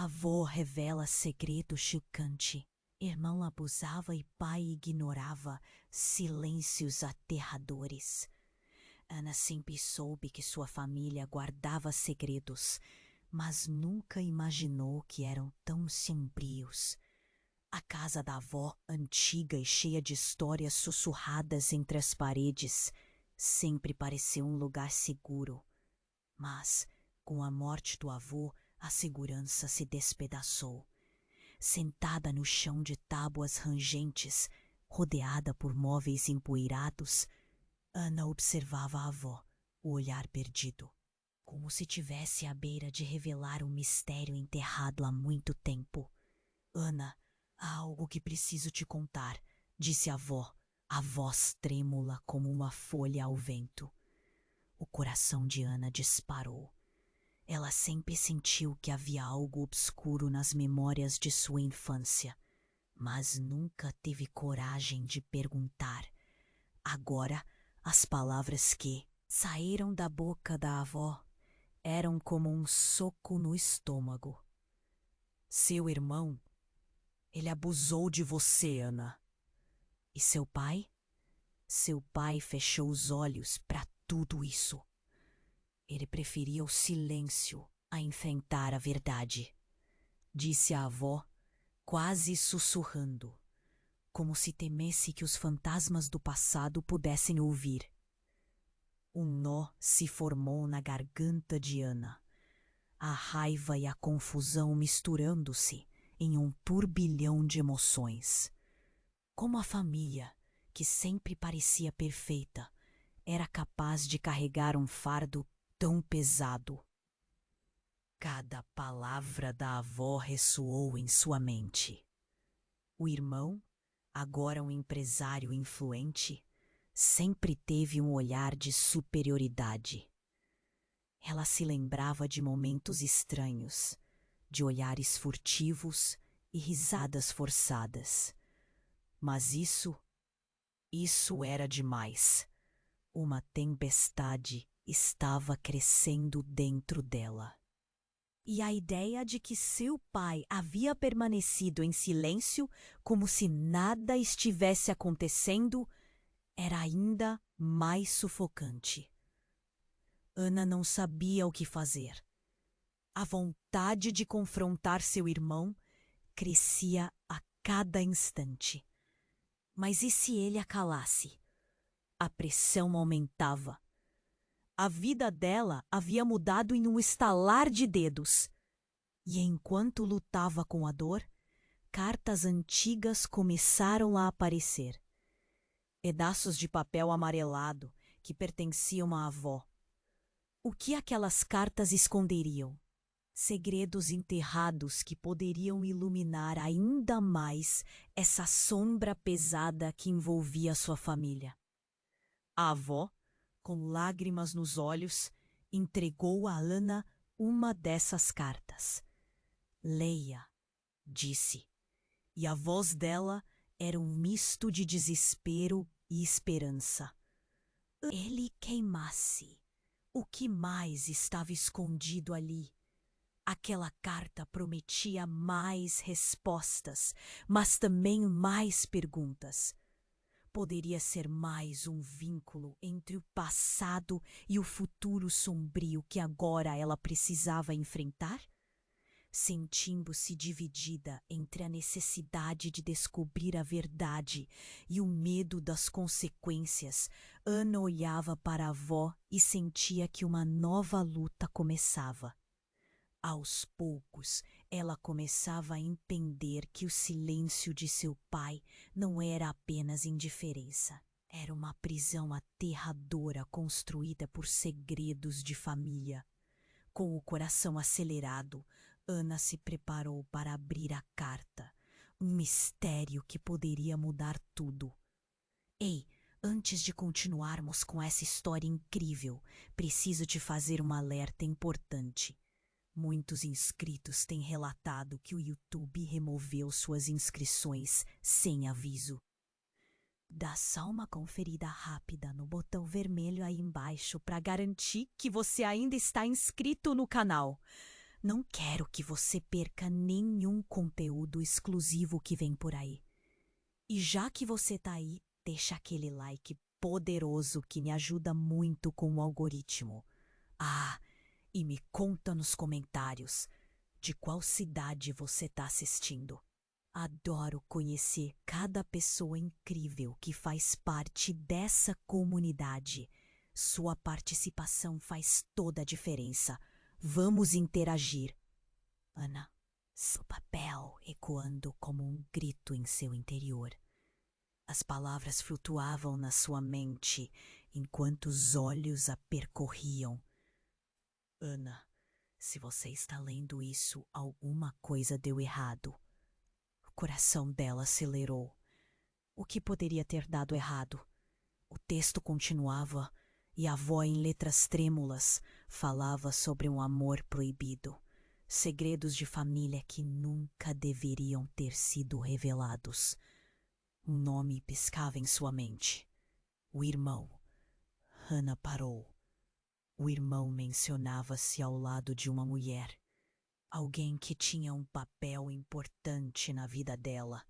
Avô revela segredo chocante. Irmão abusava e pai ignorava. Silêncios aterradores. Ana sempre soube que sua família guardava segredos, mas nunca imaginou que eram tão sombrios. A casa da avó, antiga e cheia de histórias sussurradas entre as paredes, sempre pareceu um lugar seguro. Mas, com a morte do avô, a segurança se despedaçou. Sentada no chão de tábuas rangentes, rodeada por móveis empoeirados, Ana observava a avó, o olhar perdido, como se tivesse à beira de revelar um mistério enterrado há muito tempo. Ana, há algo que preciso te contar, disse a avó, a voz trêmula como uma folha ao vento. O coração de Ana disparou. Ela sempre sentiu que havia algo obscuro nas memórias de sua infância, mas nunca teve coragem de perguntar. Agora, as palavras que saíram da boca da avó eram como um soco no estômago. Seu irmão, ele abusou de você, Ana. E seu pai? Seu pai fechou os olhos para tudo isso. Ele preferia o silêncio a enfrentar a verdade, disse a avó, quase sussurrando, como se temesse que os fantasmas do passado pudessem ouvir. Um nó se formou na garganta de Ana, a raiva e a confusão misturando-se em um turbilhão de emoções. Como a família, que sempre parecia perfeita, era capaz de carregar um fardo tão pesado. Cada palavra da avó ressoou em sua mente. O irmão, agora um empresário influente, sempre teve um olhar de superioridade. Ela se lembrava de momentos estranhos, de olhares furtivos e risadas forçadas. Mas isso era demais. Uma tempestade estava crescendo dentro dela. E a ideia de que seu pai havia permanecido em silêncio como se nada estivesse acontecendo era ainda mais sufocante. Ana não sabia o que fazer. A vontade de confrontar seu irmão crescia a cada instante. Mas e se ele a calasse? A pressão aumentava. A vida dela havia mudado em um estalar de dedos. E enquanto lutava com a dor, cartas antigas começaram a aparecer. Pedaços de papel amarelado que pertenciam à avó. O que aquelas cartas esconderiam? Segredos enterrados que poderiam iluminar ainda mais essa sombra pesada que envolvia sua família. A avó, com lágrimas nos olhos, entregou a Ana uma dessas cartas. Leia, disse, e a voz dela era um misto de desespero e esperança. Ele queimasse. O que mais estava escondido ali? Aquela carta prometia mais respostas, mas também mais perguntas. Poderia ser mais um vínculo entre o passado e o futuro sombrio que agora ela precisava enfrentar? Sentindo-se dividida entre a necessidade de descobrir a verdade e o medo das consequências, Ana olhava para a avó e sentia que uma nova luta começava. Aos poucos, ela começava a entender que o silêncio de seu pai não era apenas indiferença. Era uma prisão aterradora construída por segredos de família. Com o coração acelerado, Ana se preparou para abrir a carta. Um mistério que poderia mudar tudo. Ei, antes de continuarmos com essa história incrível, preciso te fazer um alerta importante. Muitos inscritos têm relatado que o YouTube removeu suas inscrições sem aviso. Dá só uma conferida rápida no botão vermelho aí embaixo para garantir que você ainda está inscrito no canal. Não quero que você perca nenhum conteúdo exclusivo que vem por aí. E já que você tá aí, deixa aquele like poderoso que me ajuda muito com o algoritmo. Ah, e me conta nos comentários de qual cidade você tá assistindo. Adoro conhecer cada pessoa incrível que faz parte dessa comunidade. Sua participação faz toda a diferença. Vamos interagir. Ana, seu papel ecoando como um grito em seu interior. As palavras flutuavam na sua mente enquanto os olhos a percorriam. Ana, se você está lendo isso, alguma coisa deu errado. O coração dela acelerou. O que poderia ter dado errado? O texto continuava e a avó, em letras trêmulas, falava sobre um amor proibido, segredos de família que nunca deveriam ter sido revelados. Um nome piscava em sua mente. O irmão. Hannah parou. O irmão mencionava-se ao lado de uma mulher. Alguém que tinha um papel importante na vida dela,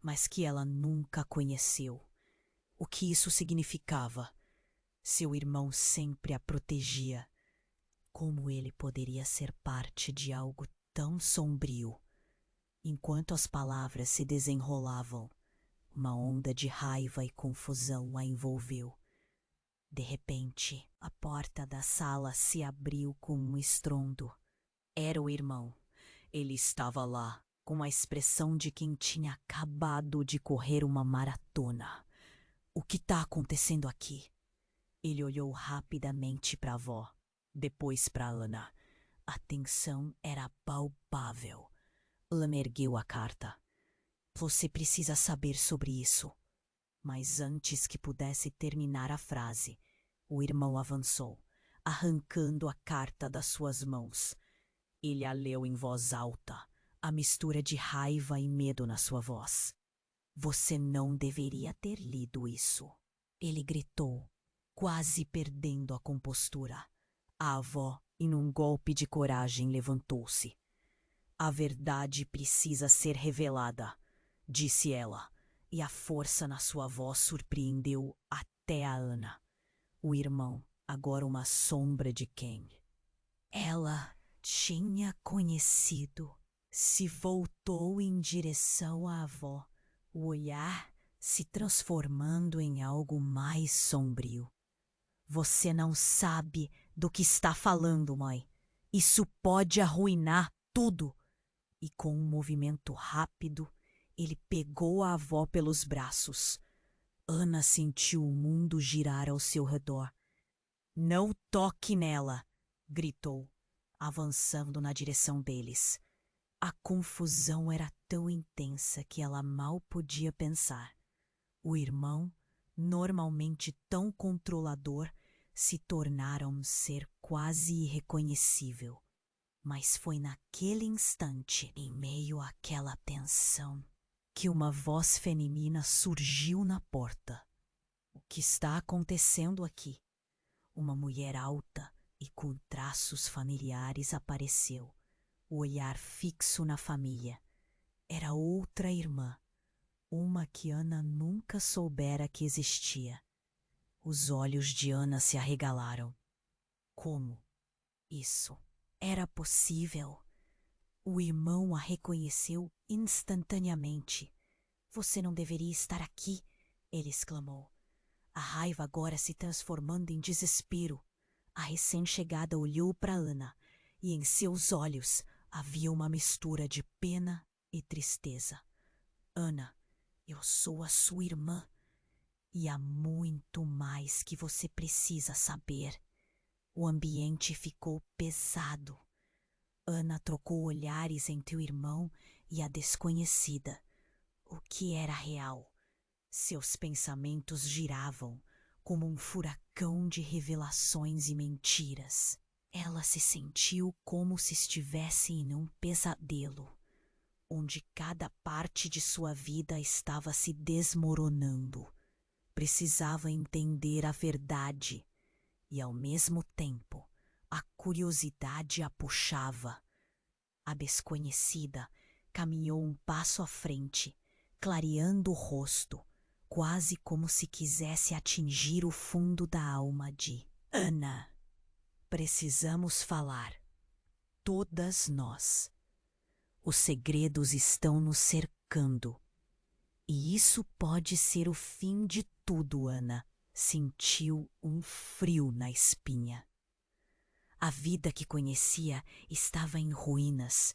mas que ela nunca conheceu. O que isso significava? Seu irmão sempre a protegia. Como ele poderia ser parte de algo tão sombrio? Enquanto as palavras se desenrolavam, uma onda de raiva e confusão a envolveu. De repente, a porta da sala se abriu com um estrondo. Era o irmão. Ele estava lá, com a expressão de quem tinha acabado de correr uma maratona. O que está acontecendo aqui? Ele olhou rapidamente para a avó, depois para Ana. A tensão era palpável. Ana ergueu a carta. Você precisa saber sobre isso. Mas antes que pudesse terminar a frase, o irmão avançou, arrancando a carta das suas mãos. Ele a leu em voz alta, a mistura de raiva e medo na sua voz. Você não deveria ter lido isso. Ele gritou, quase perdendo a compostura. A avó, em um golpe de coragem, levantou-se. A verdade precisa ser revelada, disse ela, e a força na sua voz surpreendeu até a Ana. O irmão, agora uma sombra de quem ela tinha conhecido, se voltou em direção à avó, o olhar se transformando em algo mais sombrio. Você não sabe do que está falando, mãe. Isso pode arruinar tudo. E com um movimento rápido, ele pegou a avó pelos braços. Ana sentiu o mundo girar ao seu redor. Não toque nela, gritou, avançando na direção deles. A confusão era tão intensa que ela mal podia pensar. O irmão, normalmente tão controlador, se tornara um ser quase irreconhecível. Mas foi naquele instante, em meio àquela tensão, que uma voz feminina surgiu na porta. O que está acontecendo aqui? Uma mulher alta e com traços familiares apareceu, o olhar fixo na família. Era outra irmã, uma que Ana nunca soubera que existia. Os olhos de Ana se arregalaram. Como isso era possível? O irmão a reconheceu instantaneamente. Você não deveria estar aqui, ele exclamou. A raiva agora se transformando em desespero. A recém-chegada olhou para Ana e em seus olhos havia uma mistura de pena e tristeza. Ana, eu sou a sua irmã e há muito mais que você precisa saber. O ambiente ficou pesado. Ana trocou olhares entre o irmão e a desconhecida. O que era real? Seus pensamentos giravam como um furacão de revelações e mentiras. Ela se sentiu como se estivesse em um pesadelo, onde cada parte de sua vida estava se desmoronando. Precisava entender a verdade e, ao mesmo tempo, a curiosidade a puxava. A desconhecida caminhou um passo à frente, clareando o rosto, quase como se quisesse atingir o fundo da alma de Ana. Precisamos falar. Todas nós. Os segredos estão nos cercando. E isso pode ser o fim de tudo, Ana. Sentiu um frio na espinha. A vida que conhecia estava em ruínas.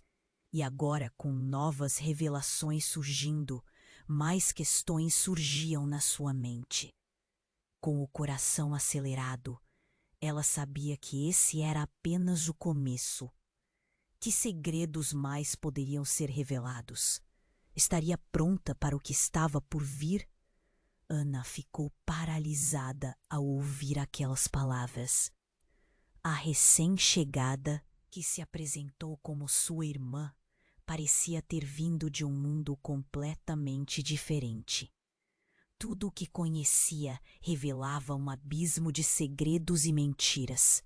E agora, com novas revelações surgindo, mais questões surgiam na sua mente. Com o coração acelerado, ela sabia que esse era apenas o começo. Que segredos mais poderiam ser revelados? Estaria pronta para o que estava por vir? Ana ficou paralisada ao ouvir aquelas palavras. A recém-chegada, que se apresentou como sua irmã, parecia ter vindo de um mundo completamente diferente. Tudo o que conhecia revelava um abismo de segredos e mentiras.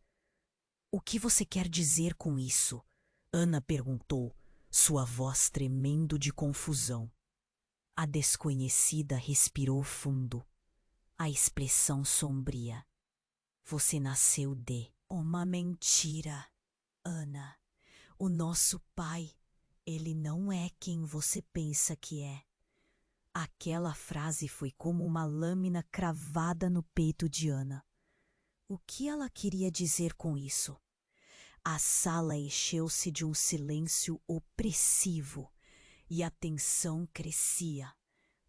O que você quer dizer com isso? Ana perguntou, sua voz tremendo de confusão. A desconhecida respirou fundo, a expressão sombria. Você nasceu de uma mentira, Ana. O nosso pai, ele não é quem você pensa que é. Aquela frase foi como uma lâmina cravada no peito de Ana. O que ela queria dizer com isso? A sala encheu-se de um silêncio opressivo e a tensão crescia,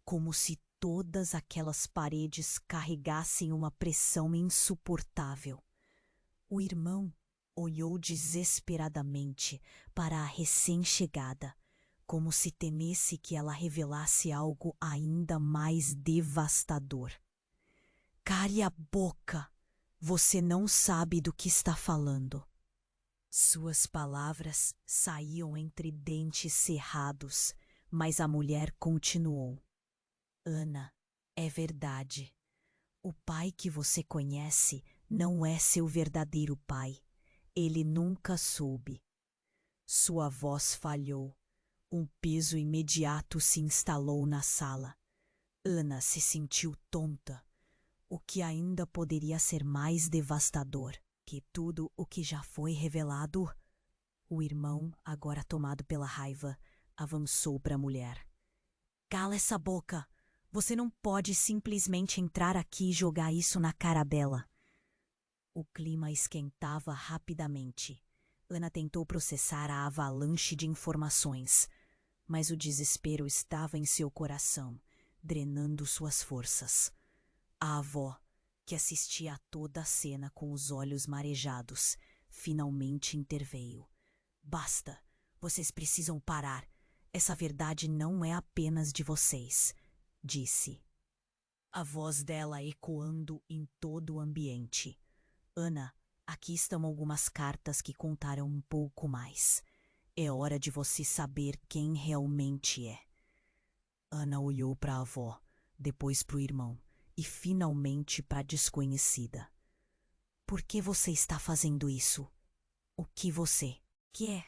como se todas aquelas paredes carregassem uma pressão insuportável. O irmão olhou desesperadamente para a recém-chegada, como se temesse que ela revelasse algo ainda mais devastador. Cale a boca! Você não sabe do que está falando. Suas palavras saíam entre dentes cerrados, mas a mulher continuou. Ana, é verdade. O pai que você conhece não é seu verdadeiro pai. Ele nunca soube. Sua voz falhou. Um peso imediato se instalou na sala. Ana se sentiu tonta, o que ainda poderia ser mais devastador que tudo o que já foi revelado. O irmão, agora tomado pela raiva, avançou para a mulher. Cala essa boca! Você não pode simplesmente entrar aqui e jogar isso na cara dela. O clima esquentava rapidamente. Ana tentou processar a avalanche de informações, mas o desespero estava em seu coração, drenando suas forças. A avó, que assistia a toda a cena com os olhos marejados, finalmente interveio. Basta! Vocês precisam parar. Essa verdade não é apenas de vocês, disse. A voz dela ecoando em todo o ambiente. Ana, aqui estão algumas cartas que contarão um pouco mais. É hora de você saber quem realmente é. Ana olhou para a avó, depois para o irmão e finalmente para a desconhecida. Por que você está fazendo isso? O que você quer?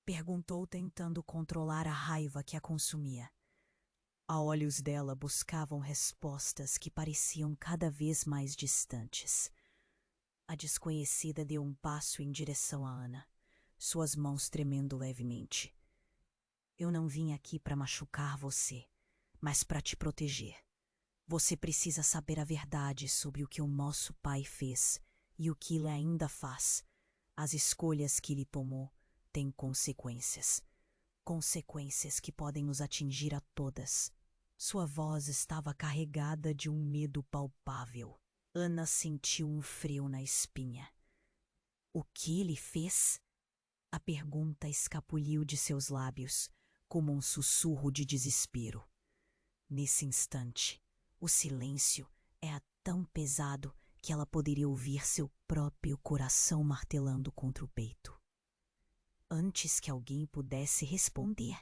Perguntou tentando controlar a raiva que a consumia. A olhos dela buscavam respostas que pareciam cada vez mais distantes. A desconhecida deu um passo em direção a Ana, suas mãos tremendo levemente. Eu não vim aqui para machucar você, mas para te proteger. Você precisa saber a verdade sobre o que o nosso pai fez e o que ele ainda faz. As escolhas que ele tomou têm consequências. Consequências que podem nos atingir a todas. Sua voz estava carregada de um medo palpável. Ana sentiu um frio na espinha. O que ele fez? A pergunta escapuliu de seus lábios, como um sussurro de desespero. Nesse instante, o silêncio era tão pesado que ela poderia ouvir seu próprio coração martelando contra o peito. Antes que alguém pudesse responder,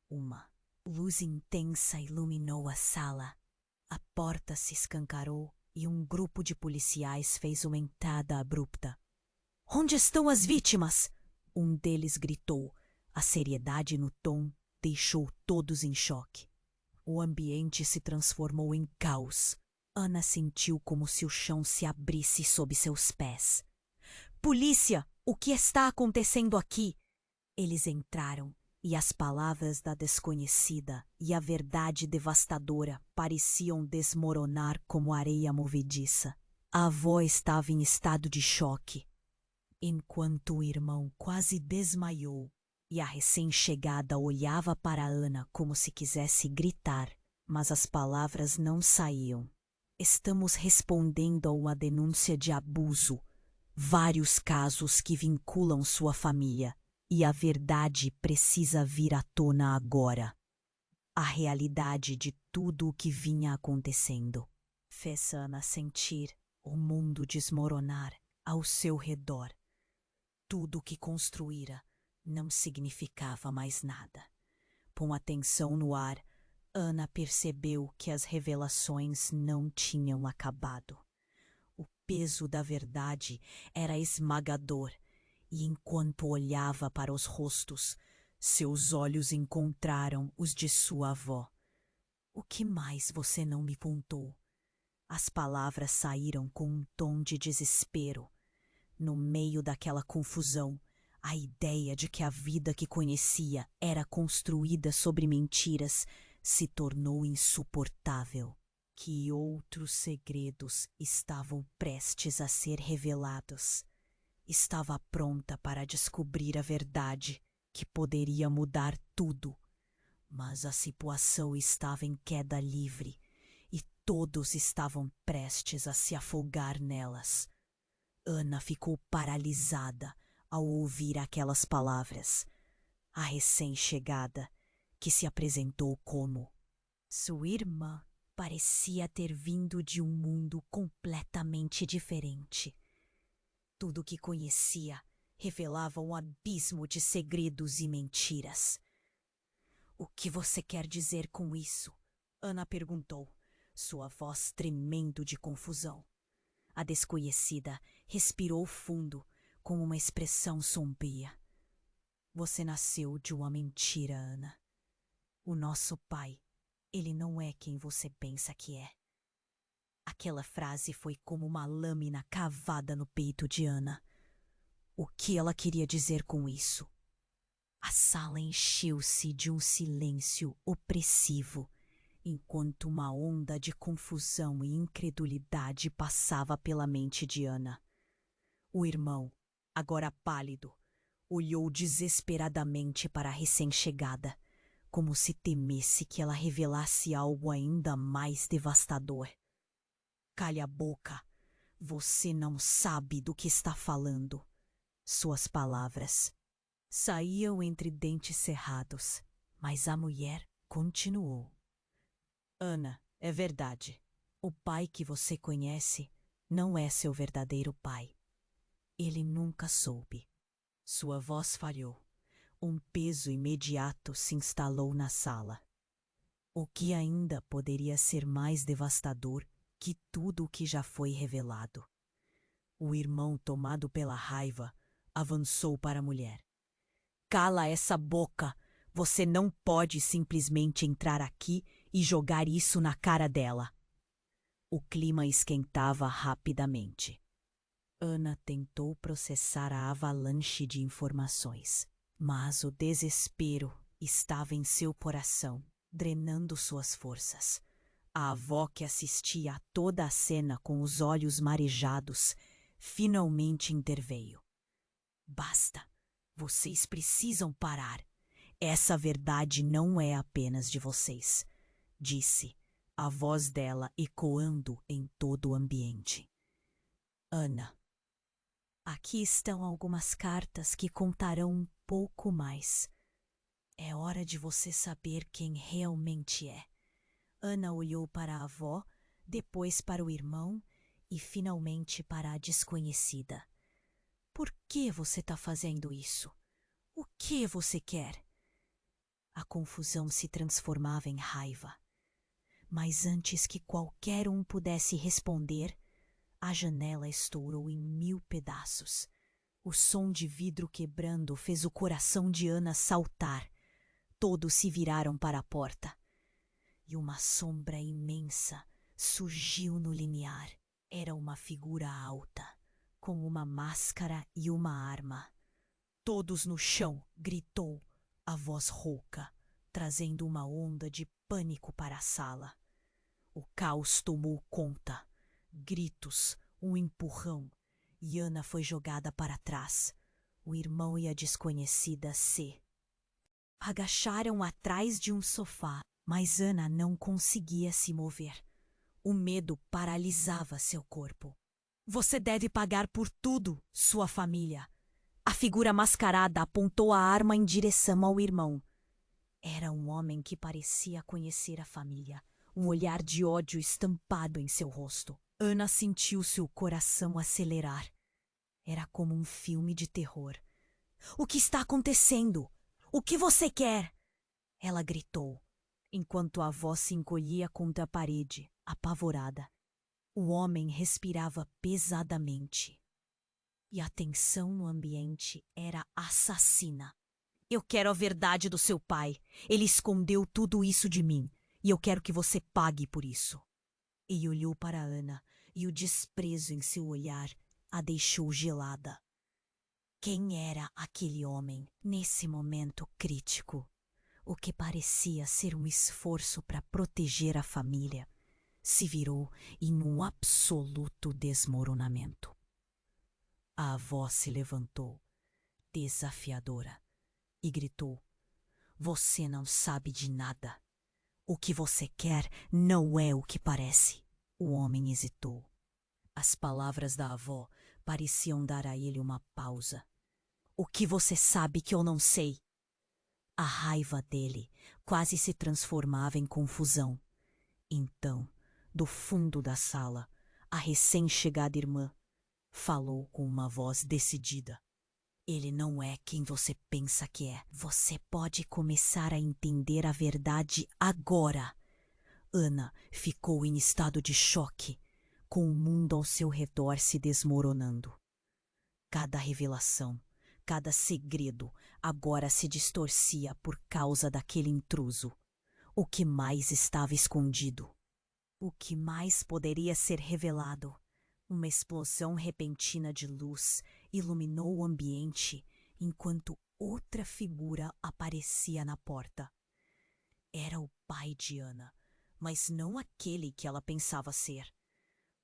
uma luz intensa iluminou a sala. A porta se escancarou e um grupo de policiais fez uma entrada abrupta. Onde estão as vítimas? Um deles gritou. A seriedade no tom deixou todos em choque. O ambiente se transformou em caos. Ana sentiu como se o chão se abrisse sob seus pés. Polícia! O que está acontecendo aqui? Eles entraram, e as palavras da desconhecida e a verdade devastadora pareciam desmoronar como areia movediça. A avó estava em estado de choque, enquanto o irmão quase desmaiou, e a recém-chegada olhava para Ana como se quisesse gritar, mas as palavras não saíam. Estamos respondendo a uma denúncia de abuso, vários casos que vinculam sua família, e a verdade precisa vir à tona agora. A realidade de tudo o que vinha acontecendo fez Ana sentir o mundo desmoronar ao seu redor. Tudo o que construíra não significava mais nada. Com a tensão no ar, Ana percebeu que as revelações não tinham acabado. O peso da verdade era esmagador, e enquanto olhava para os rostos, seus olhos encontraram os de sua avó. O que mais você não me contou? As palavras saíram com um tom de desespero. No meio daquela confusão, a ideia de que a vida que conhecia era construída sobre mentiras se tornou insuportável. Que outros segredos estavam prestes a ser revelados. Estava pronta para descobrir a verdade, que poderia mudar tudo. Mas a situação estava em queda livre, e todos estavam prestes a se afogar nelas. Ana ficou paralisada ao ouvir aquelas palavras. A recém-chegada, que se apresentou como sua irmã, parecia ter vindo de um mundo completamente diferente. Tudo o que conhecia revelava um abismo de segredos e mentiras. O que você quer dizer com isso? Ana perguntou, sua voz tremendo de confusão. A desconhecida respirou fundo, com uma expressão sombria. Você nasceu de uma mentira, Ana. O nosso pai, ele não é quem você pensa que é. Aquela frase foi como uma lâmina cavada no peito de Ana. O que ela queria dizer com isso? A sala encheu-se de um silêncio opressivo, enquanto uma onda de confusão e incredulidade passava pela mente de Ana. O irmão, agora pálido, olhou desesperadamente para a recém-chegada, como se temesse que ela revelasse algo ainda mais devastador. Calhe a boca. Você não sabe do que está falando. Suas palavras saíam entre dentes cerrados, mas a mulher continuou. Ana, é verdade. O pai que você conhece não é seu verdadeiro pai. Ele nunca soube. Sua voz falhou. Um peso imediato se instalou na sala. O que ainda poderia ser mais devastador que tudo o que já foi revelado. O irmão, tomado pela raiva, avançou para a mulher. Cala essa boca! Você não pode simplesmente entrar aqui e jogar isso na cara dela. O clima esquentava rapidamente. Ana tentou processar a avalanche de informações, mas o desespero estava em seu coração, drenando suas forças. A avó, que assistia a toda a cena com os olhos marejados, finalmente interveio. Basta! Vocês precisam parar. Essa verdade não é apenas de vocês, disse, a voz dela ecoando em todo o ambiente. Ana, aqui estão algumas cartas que contarão um pouco mais. É hora de você saber quem realmente é. Ana olhou para a avó, depois para o irmão e finalmente para a desconhecida. Por que você está fazendo isso? O que você quer? A confusão se transformava em raiva. Mas antes que qualquer pudesse responder, a janela estourou em 1000 pedaços. O som de vidro quebrando fez o coração de Ana saltar. Todos se viraram para a porta. E uma sombra imensa surgiu no limiar. Era uma figura alta, com uma máscara e uma arma. "Todos no chão!" gritou a voz rouca, trazendo uma onda de pânico para a sala. O caos tomou conta. Gritos, um empurrão, e Ana foi jogada para trás. O irmão e a desconhecida se agacharam atrás de um sofá, mas Ana não conseguia se mover. O medo paralisava seu corpo. "Você deve pagar por tudo, sua família." A figura mascarada apontou a arma em direção ao irmão. Era um homem que parecia conhecer a família, um olhar de ódio estampado em seu rosto. Ana sentiu seu coração acelerar. Era como um filme de terror. "O que está acontecendo? O que você quer?" Ela gritou, enquanto a voz se encolhia contra a parede, apavorada. O homem respirava pesadamente. E a tensão no ambiente era assassina. "Eu quero a verdade do seu pai. Ele escondeu tudo isso de mim, e eu quero que você pague por isso." E olhou para Ana, e o desprezo em seu olhar a deixou gelada. Quem era aquele homem nesse momento crítico? O que parecia ser um esforço para proteger a família se virou em um absoluto desmoronamento. A avó se levantou, desafiadora, e gritou: "Você não sabe de nada. O que você quer não é o que parece." O homem hesitou. As palavras da avó pareciam dar a ele uma pausa. "O que você sabe que eu não sei?" A raiva dele quase se transformava em confusão. Então, do fundo da sala, a recém-chegada irmã falou com uma voz decidida: "Ele não é quem você pensa que é. Você pode começar a entender a verdade agora." Ana ficou em estado de choque, com o mundo ao seu redor se desmoronando. Cada revelação, cada segredo agora se distorcia por causa daquele intruso. O que mais estava escondido? O que mais poderia ser revelado? Uma explosão repentina de luz iluminou o ambiente enquanto outra figura aparecia na porta. Era o pai de Ana, mas não aquele que ela pensava ser.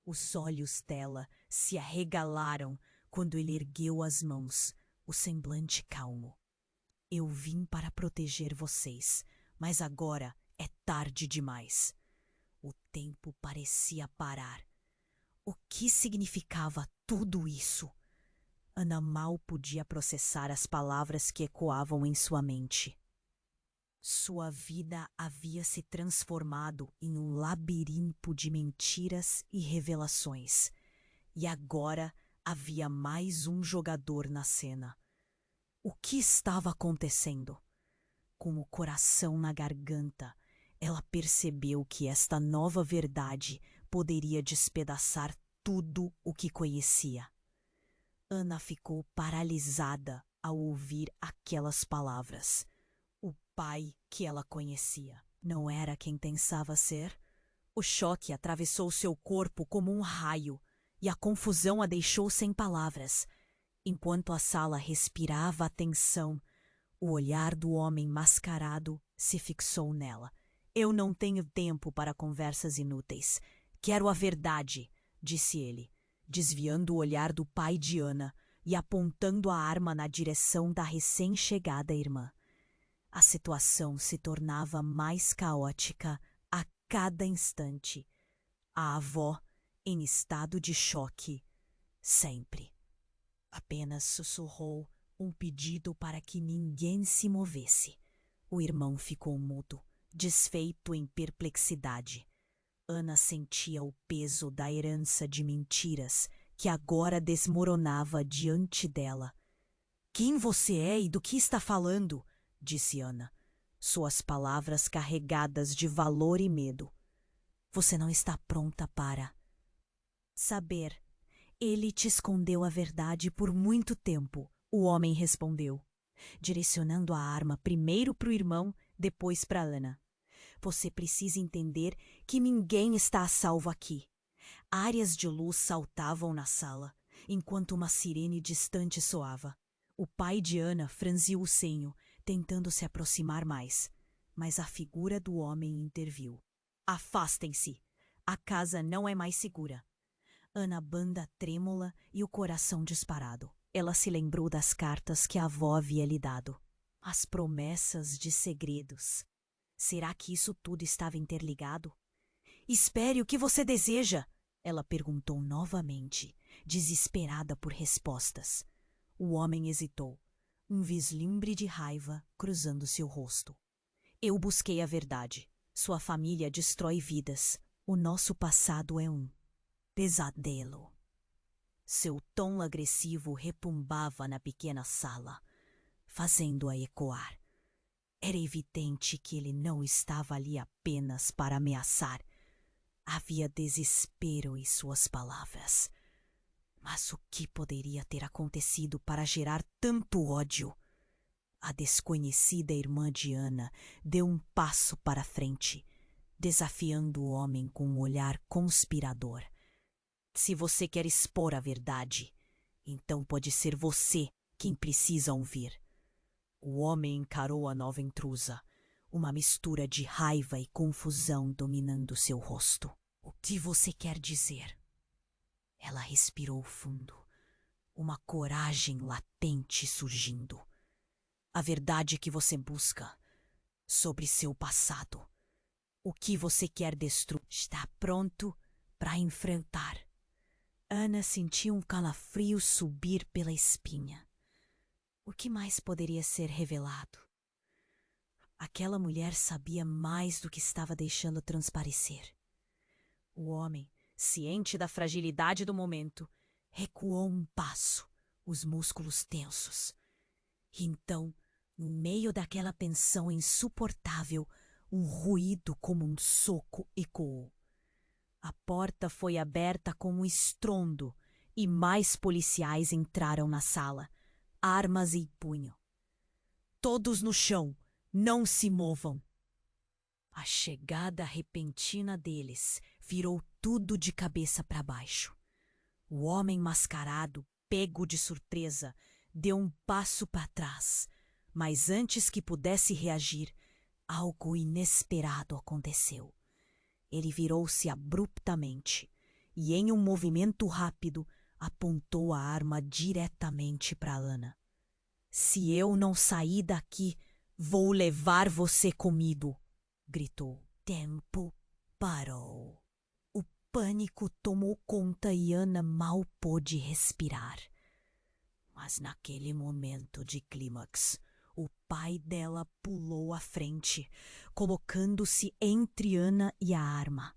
Os olhos dela se arregalaram quando ele ergueu as mãos, o semblante calmo. "Eu vim para proteger vocês, mas agora é tarde demais." O tempo parecia parar. O que significava tudo isso? Ana mal podia processar as palavras que ecoavam em sua mente. Sua vida havia se transformado em um labirinto de mentiras e revelações. E agora havia mais um jogador na cena. O que estava acontecendo? Com o coração na garganta, ela percebeu que esta nova verdade poderia despedaçar tudo o que conhecia. Ana ficou paralisada ao ouvir aquelas palavras. O pai que ela conhecia não era quem pensava ser? O choque atravessou seu corpo como um raio e a confusão a deixou sem palavras. Enquanto a sala respirava a tensão, o olhar do homem mascarado se fixou nela. "Eu não tenho tempo para conversas inúteis. Quero a verdade", disse ele, desviando o olhar do pai de Ana e apontando a arma na direção da recém-chegada irmã. A situação se tornava mais caótica a cada instante. A avó, em estado de choque, sempre. Apenas sussurrou um pedido para que ninguém se movesse. O irmão ficou mudo, desfeito em perplexidade. Ana sentia o peso da herança de mentiras que agora desmoronava diante dela. "Quem você é e do que está falando?" disse Ana, suas palavras carregadas de valor e medo. "Você não está pronta para saber. Ele te escondeu a verdade por muito tempo, o homem respondeu, direcionando a arma primeiro para o irmão, depois para Ana. Você precisa entender que ninguém está a salvo aqui. Áreas de luz saltavam na sala, enquanto uma sirene distante soava. O pai de Ana franziu o senho, tentando se aproximar mais, mas a figura do homem interviu. Afastem-se! A casa não é mais segura. Ana banda trêmula e o coração disparado. Ela se lembrou das cartas que a avó havia lhe dado. As promessas de segredos. Será que isso tudo estava interligado? Espere, o que você deseja? Ela perguntou novamente, desesperada por respostas. O homem hesitou, um vislumbre de raiva cruzando seu rosto. Eu busquei a verdade. Sua família destrói vidas. O nosso passado é um pesadelo. Seu tom agressivo retumbava na pequena sala, fazendo-a ecoar. Era evidente que ele não estava ali apenas para ameaçar. Havia desespero em suas palavras. Mas o que poderia ter acontecido para gerar tanto ódio? A desconhecida irmã de Ana deu um passo para frente, desafiando o homem com um olhar conspirador. Se você quer expor a verdade, então pode ser você quem precisa ouvir. O homem encarou a nova intrusa, uma mistura de raiva e confusão dominando seu rosto. O que você quer dizer? Ela respirou fundo, uma coragem latente surgindo. A verdade que você busca sobre seu passado. O que você quer destruir? Está pronto para enfrentar. Ana sentiu um calafrio subir pela espinha. O que mais poderia ser revelado? Aquela mulher sabia mais do que estava deixando transparecer. O homem, ciente da fragilidade do momento, recuou um passo, os músculos tensos. E então, no meio daquela tensão insuportável, um ruído como um soco ecoou. A porta foi aberta com um estrondo e mais policiais entraram na sala, armas em punho. Todos no chão, não se movam. A chegada repentina deles virou tudo de cabeça para baixo. O homem mascarado, pego de surpresa, deu um passo para trás, mas antes que pudesse reagir, algo inesperado aconteceu. Ele virou-se abruptamente e, em um movimento rápido, apontou a arma diretamente para Ana. Se eu não sair daqui, vou levar você comigo, gritou. Tempo parou. O pânico tomou conta e Ana mal pôde respirar. Mas naquele momento de clímax, o pai dela pulou à frente, colocando-se entre Ana e a arma.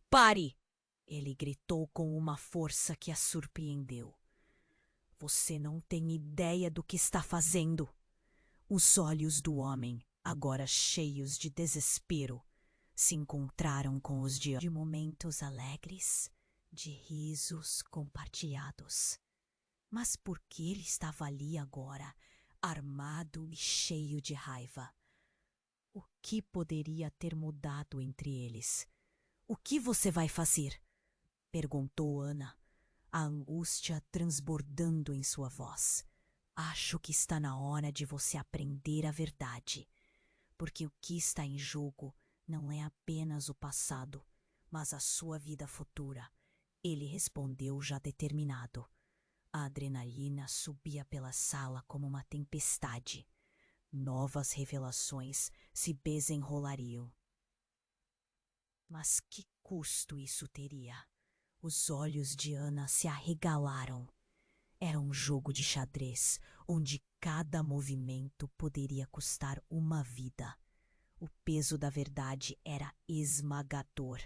Pare! Ele gritou com uma força que a surpreendeu. Você não tem ideia do que está fazendo. Os olhos do homem, agora cheios de desespero, se encontraram com os de momentos alegres, de risos compartilhados. Mas por que ele estava ali agora, armado e cheio de raiva? O que poderia ter mudado entre eles? O que você vai fazer? Perguntou Ana, a angústia transbordando em sua voz. Acho que está na hora de você aprender a verdade, porque o que está em jogo não é apenas o passado, mas a sua vida futura. Ele respondeu já determinado. A adrenalina subia pela sala como uma tempestade. Novas revelações se desenrolariam. Mas que custo isso teria? Os olhos de Ana se arregalaram. Era um jogo de xadrez, onde cada movimento poderia custar uma vida. O peso da verdade era esmagador,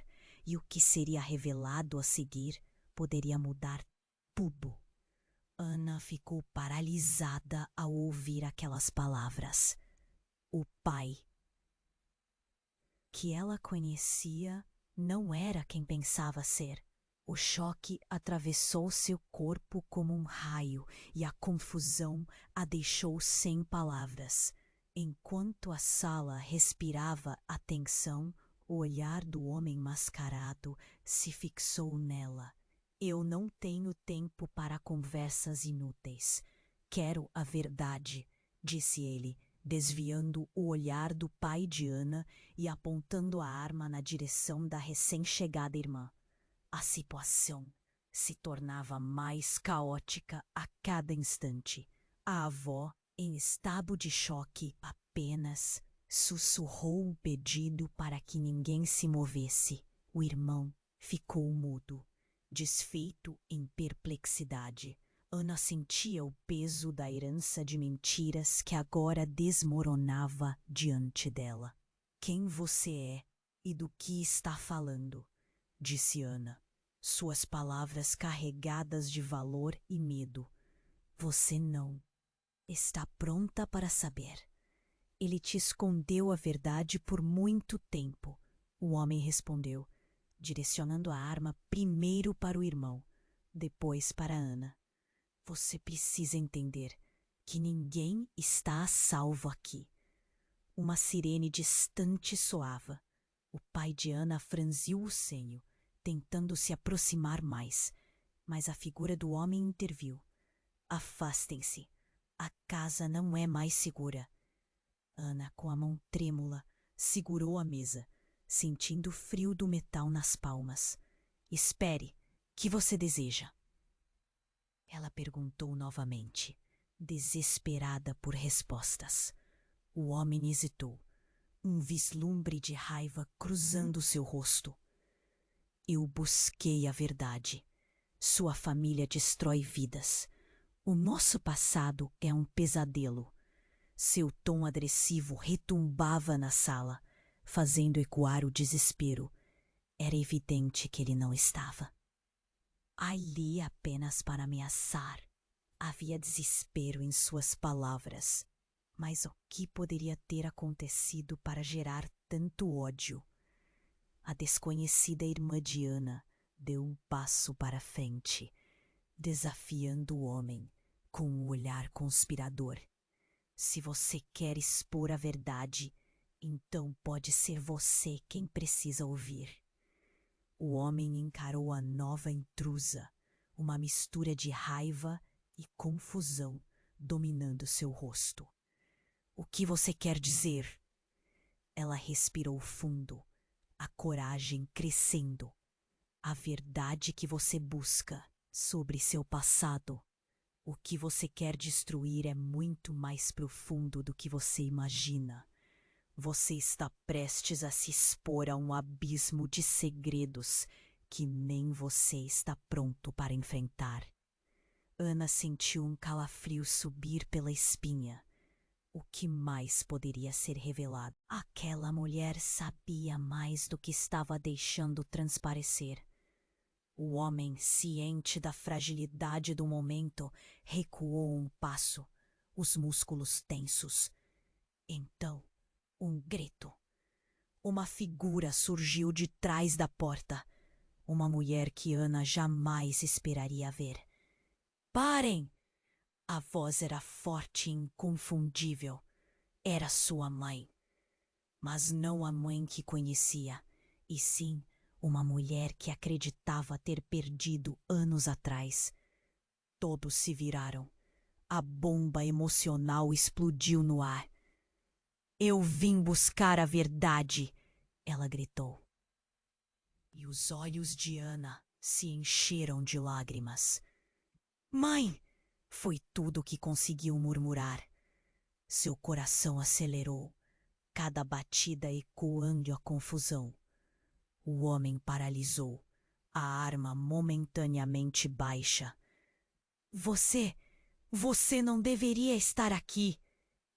e o que seria revelado a seguir poderia mudar tudo. Ana ficou paralisada ao ouvir aquelas palavras. O pai que ela conhecia não era quem pensava ser. O choque atravessou seu corpo como um raio e a confusão a deixou sem palavras. Enquanto a sala respirava a tensão, o olhar do homem mascarado se fixou nela. Eu não tenho tempo para conversas inúteis. Quero a verdade, disse ele, desviando o olhar do pai de Ana e apontando a arma na direção da recém-chegada irmã. A situação se tornava mais caótica a cada instante. A avó, em estado de choque, apenas sussurrou um pedido para que ninguém se movesse. O irmão ficou mudo, desfeito em perplexidade. Ana sentia o peso da herança de mentiras que agora desmoronava diante dela. Quem você é e do que está falando? Disse Ana, suas palavras carregadas de valor e medo. Você não está pronta para saber. Ele te escondeu a verdade por muito tempo, o homem respondeu, direcionando a arma primeiro para o irmão, depois para Ana. Você precisa entender que ninguém está a salvo aqui. Uma sirene distante soava. O pai de Ana franziu o senho, tentando se aproximar mais, mas a figura do homem interviu. Afastem-se. A casa não é mais segura. Ana, com a mão trêmula, segurou a mesa, sentindo o frio do metal nas palmas. Espere, que você deseja? Ela perguntou novamente, desesperada por respostas. O homem hesitou, um vislumbre de raiva cruzando seu rosto. Eu busquei a verdade. Sua família destrói vidas. O nosso passado é um pesadelo. Seu tom agressivo retumbava na sala, fazendo ecoar o desespero. Era evidente que ele não estava ali apenas para ameaçar. Havia desespero em suas palavras. Mas o que poderia ter acontecido para gerar tanto ódio? A desconhecida irmã de Ana deu um passo para frente, desafiando o homem com um olhar conspirador. Se você quer expor a verdade, então pode ser você quem precisa ouvir. O homem encarou a nova intrusa, uma mistura de raiva e confusão dominando seu rosto. O que você quer dizer? Ela respirou fundo, a coragem crescendo. A verdade que você busca sobre seu passado. O que você quer destruir é muito mais profundo do que você imagina. Você está prestes a se expor a um abismo de segredos que nem você está pronto para enfrentar. Ana sentiu um calafrio subir pela espinha. O que mais poderia ser revelado? Aquela mulher sabia mais do que estava deixando transparecer. O homem, ciente da fragilidade do momento, recuou um passo, os músculos tensos. Então, um grito. Uma figura surgiu de trás da porta. Uma mulher que Ana jamais esperaria ver. Parem! A voz era forte e inconfundível. Era sua mãe. Mas não a mãe que conhecia, e sim uma mulher que acreditava ter perdido anos atrás. Todos se viraram. A bomba emocional explodiu no ar. Eu vim buscar a verdade, ela gritou. E os olhos de Ana se encheram de lágrimas. Mãe! Foi tudo o que conseguiu murmurar. Seu coração acelerou, cada batida ecoando a confusão. O homem paralisou, a arma momentaneamente baixa. Você não deveria estar aqui!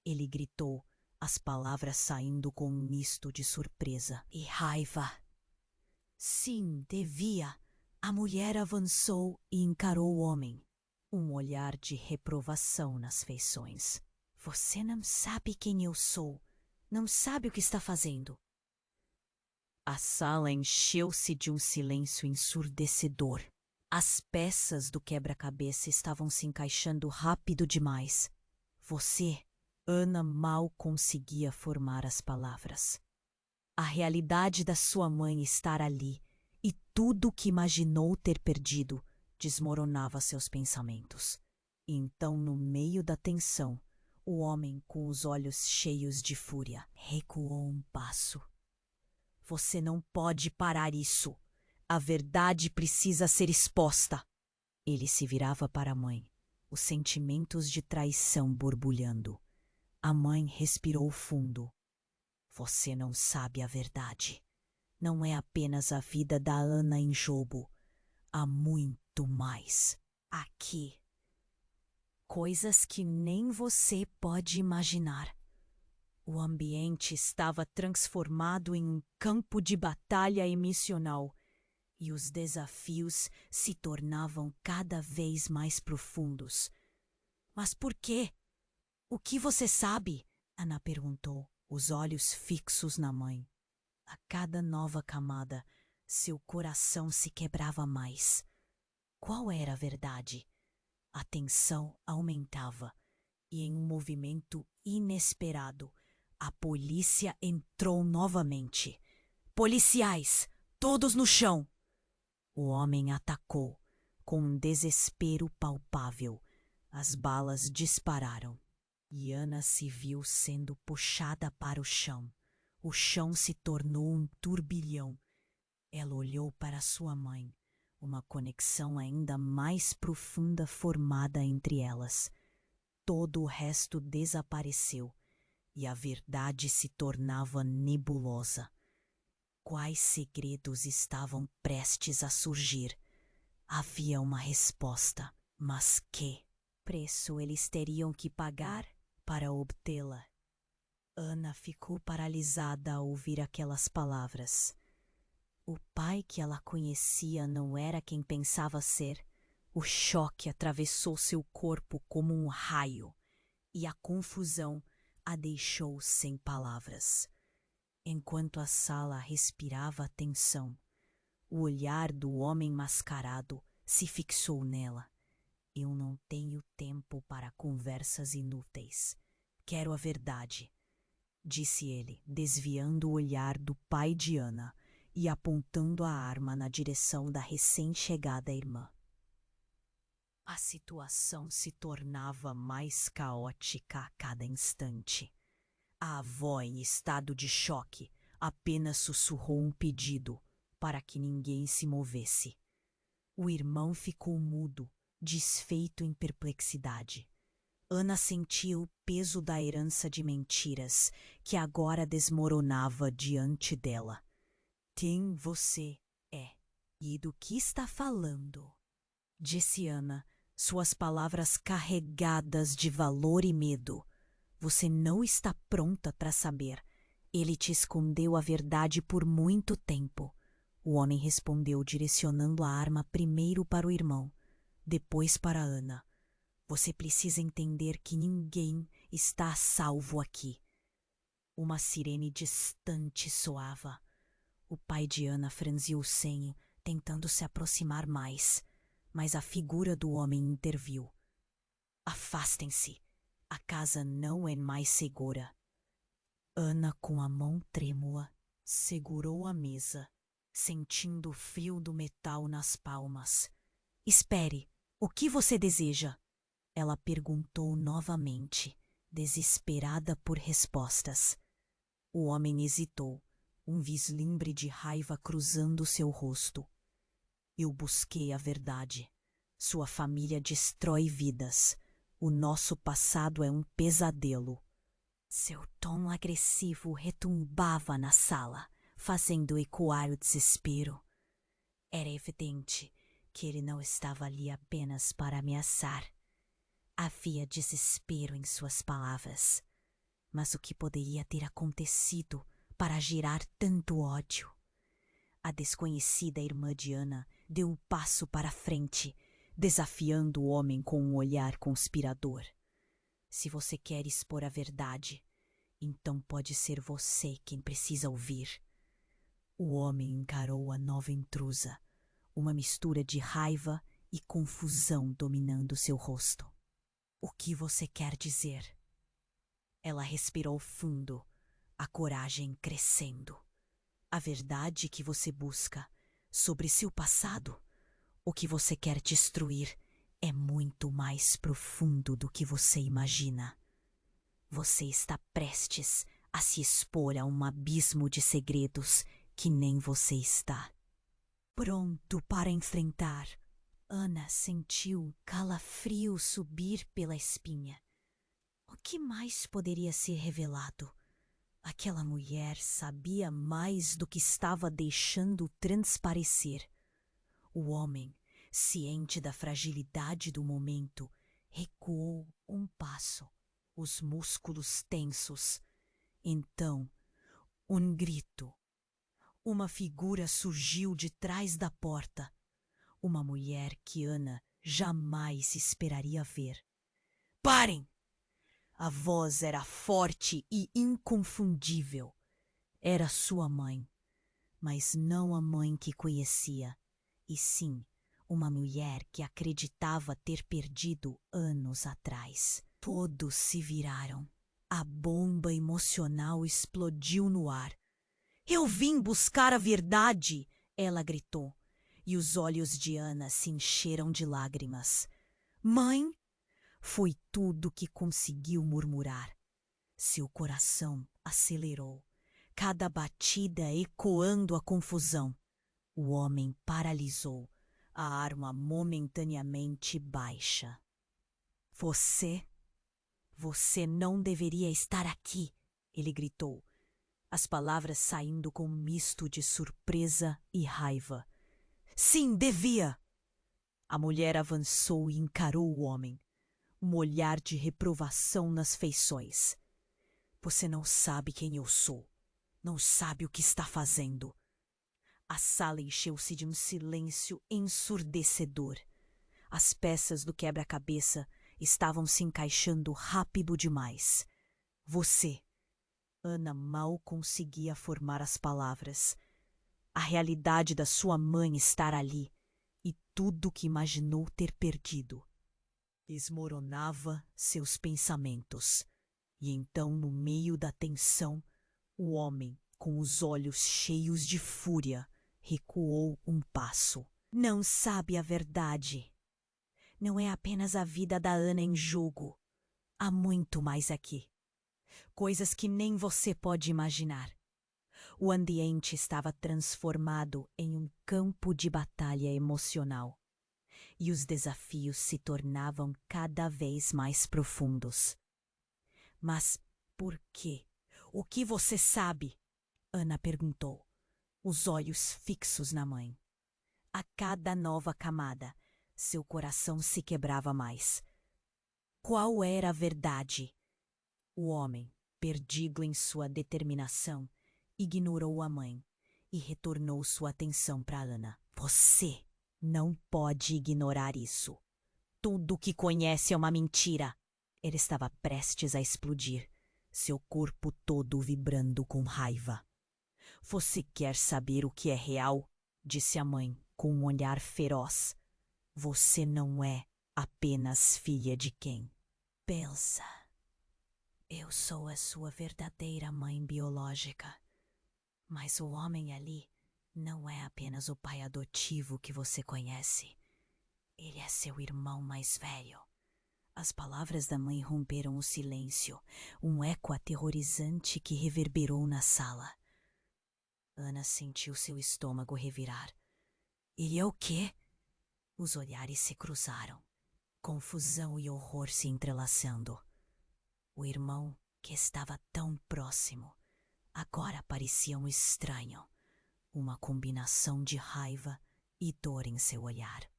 Ele gritou, as palavras saindo com um misto de surpresa e raiva. Sim, devia. A mulher avançou e encarou o homem, um olhar de reprovação nas feições. Você não sabe quem eu sou. Não sabe o que está fazendo. A sala encheu-se de um silêncio ensurdecedor. As peças do quebra-cabeça estavam se encaixando rápido demais. Você, Ana, mal conseguia formar as palavras. A realidade da sua mãe estar ali e tudo o que imaginou ter perdido desmoronava seus pensamentos. E então, no meio da tensão, o homem, com os olhos cheios de fúria, recuou um passo. Você não pode parar isso. A verdade precisa ser exposta. Ele se virava para a mãe, os sentimentos de traição borbulhando. A mãe respirou fundo. Você não sabe a verdade. Não é apenas a vida da Ana em jogo. Há muito mais aqui. Coisas que nem você pode imaginar. O ambiente estava transformado em um campo de batalha emocional e os desafios se tornavam cada vez mais profundos. Mas por quê? O que você sabe? Ana perguntou, os olhos fixos na mãe. A cada nova camada, seu coração se quebrava mais. Qual era a verdade? A tensão aumentava e, em um movimento inesperado, a polícia entrou novamente. Policiais, todos no chão! O homem atacou, com um desespero palpável. As balas dispararam e Ana se viu sendo puxada para o chão. O chão se tornou um turbilhão. Ela olhou para sua mãe, uma conexão ainda mais profunda formada entre elas. Todo o resto desapareceu e a verdade se tornava nebulosa. Quais segredos estavam prestes a surgir? Havia uma resposta, mas que preço eles teriam que pagar para obtê-la? Ana ficou paralisada ao ouvir aquelas palavras. O pai que ela conhecia não era quem pensava ser. O choque atravessou seu corpo como um raio e a confusão a deixou sem palavras. Enquanto a sala respirava tensão, o olhar do homem mascarado se fixou nela. Eu não tenho tempo para conversas inúteis. Quero a verdade, disse ele, desviando o olhar do pai de Ana e apontando a arma na direção da recém-chegada irmã. A situação se tornava mais caótica a cada instante. A avó, em estado de choque, apenas sussurrou um pedido para que ninguém se movesse. O irmão ficou mudo, desfeito em perplexidade. Ana sentia o peso da herança de mentiras que agora desmoronava diante dela. Quem você é e do que está falando? Disse Ana, suas palavras carregadas de valor e medo. Você não está pronta para saber. Ele te escondeu a verdade por muito tempo. O homem respondeu, direcionando a arma primeiro para o irmão, depois para Ana. Você precisa entender que ninguém está a salvo aqui. Uma sirene distante soava. O pai de Ana franziu o senho, tentando se aproximar mais, mas a figura do homem interviu. Afastem-se. A casa não é mais segura. Ana, com a mão trêmula, segurou a mesa, sentindo o frio do metal nas palmas. Espere, o que você deseja? Ela perguntou novamente, desesperada por respostas. O homem hesitou, um vislumbre de raiva cruzando seu rosto. Eu busquei a verdade. Sua família destrói vidas. O nosso passado é um pesadelo. Seu tom agressivo retumbava na sala, fazendo ecoar o desespero. Era evidente que ele não estava ali apenas para ameaçar. Havia desespero em suas palavras. Mas o que poderia ter acontecido para gerar tanto ódio? A desconhecida irmã de Ana deu um passo para frente, desafiando o homem com um olhar conspirador. Se você quer expor a verdade, então pode ser você quem precisa ouvir. O homem encarou a nova intrusa, uma mistura de raiva e confusão dominando seu rosto. O que você quer dizer? Ela respirou fundo, a coragem crescendo. A verdade que você busca sobre seu passado, o que você quer destruir, é muito mais profundo do que você imagina. Você está prestes a se expor a um abismo de segredos que nem você está pronto para enfrentar. Ana sentiu calafrio subir pela espinha. O que mais poderia ser revelado? Aquela mulher sabia mais do que estava deixando transparecer. O homem, ciente da fragilidade do momento, recuou um passo, os músculos tensos. Então, um grito. Uma figura surgiu de trás da porta. Uma mulher que Ana jamais esperaria ver. Parem! A voz era forte e inconfundível. Era sua mãe, mas não a mãe que conhecia, e sim uma mulher que acreditava ter perdido anos atrás. Todos se viraram. A bomba emocional explodiu no ar. Eu vim buscar a verdade, ela gritou, e os olhos de Ana se encheram de lágrimas. Mãe? Foi tudo que conseguiu murmurar. Seu coração acelerou, cada batida ecoando a confusão. O homem paralisou, a arma momentaneamente baixa. Você não deveria estar aqui, ele gritou, as palavras saindo com um misto de surpresa e raiva. Sim, devia! A mulher avançou e encarou o homem, um olhar de reprovação nas feições. Você não sabe quem eu sou. Não sabe o que está fazendo. A sala encheu-se de um silêncio ensurdecedor. As peças do quebra-cabeça estavam se encaixando rápido demais. Você. Ana mal conseguia formar as palavras. A realidade da sua mãe estar ali e tudo o que imaginou ter perdido. Desmoronava seus pensamentos. E então, no meio da tensão, o homem, com os olhos cheios de fúria, recuou um passo. Não sabe a verdade. Não é apenas a vida da Ana em jogo. Há muito mais aqui. Coisas que nem você pode imaginar. O ambiente estava transformado em um campo de batalha emocional. E os desafios se tornavam cada vez mais profundos. Mas por quê? O que você sabe? Ana perguntou, os olhos fixos na mãe. A cada nova camada, seu coração se quebrava mais. Qual era a verdade? O homem, perdido em sua determinação, ignorou a mãe e retornou sua atenção para Ana. Você não pode ignorar isso. Tudo o que conhece é uma mentira. Ele estava prestes a explodir, seu corpo todo vibrando com raiva. Você quer saber o que é real? Disse a mãe, com um olhar feroz. Você não é apenas filha de quem? Pensa. Eu sou a sua verdadeira mãe biológica. Mas o homem ali não é apenas o pai adotivo que você conhece. Ele é seu irmão mais velho. As palavras da mãe romperam o silêncio, um eco aterrorizante que reverberou na sala. Ana sentiu seu estômago revirar. Ele é o quê? Os olhares se cruzaram, confusão e horror se entrelaçando. O irmão, que estava tão próximo, agora parecia um estranho, uma combinação de raiva e dor em seu olhar.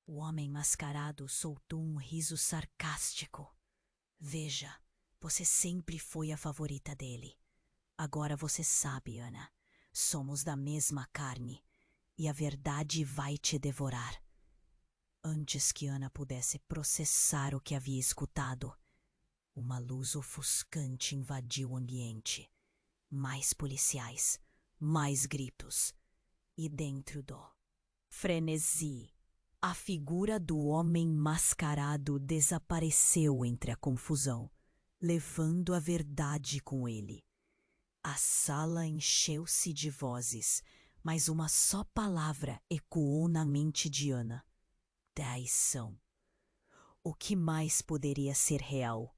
O homem mascarado soltou um riso sarcástico. Veja, você sempre foi a favorita dele. Agora você sabe, Ana, somos da mesma carne e a verdade vai te devorar. Antes que Ana pudesse processar o que havia escutado, uma luz ofuscante invadiu o ambiente. Mais policiais, mais gritos. E dentro do frenesi, a figura do homem mascarado desapareceu entre a confusão, levando a verdade com ele. A sala encheu-se de vozes, mas uma só palavra ecoou na mente de Ana: traição. O que mais poderia ser real?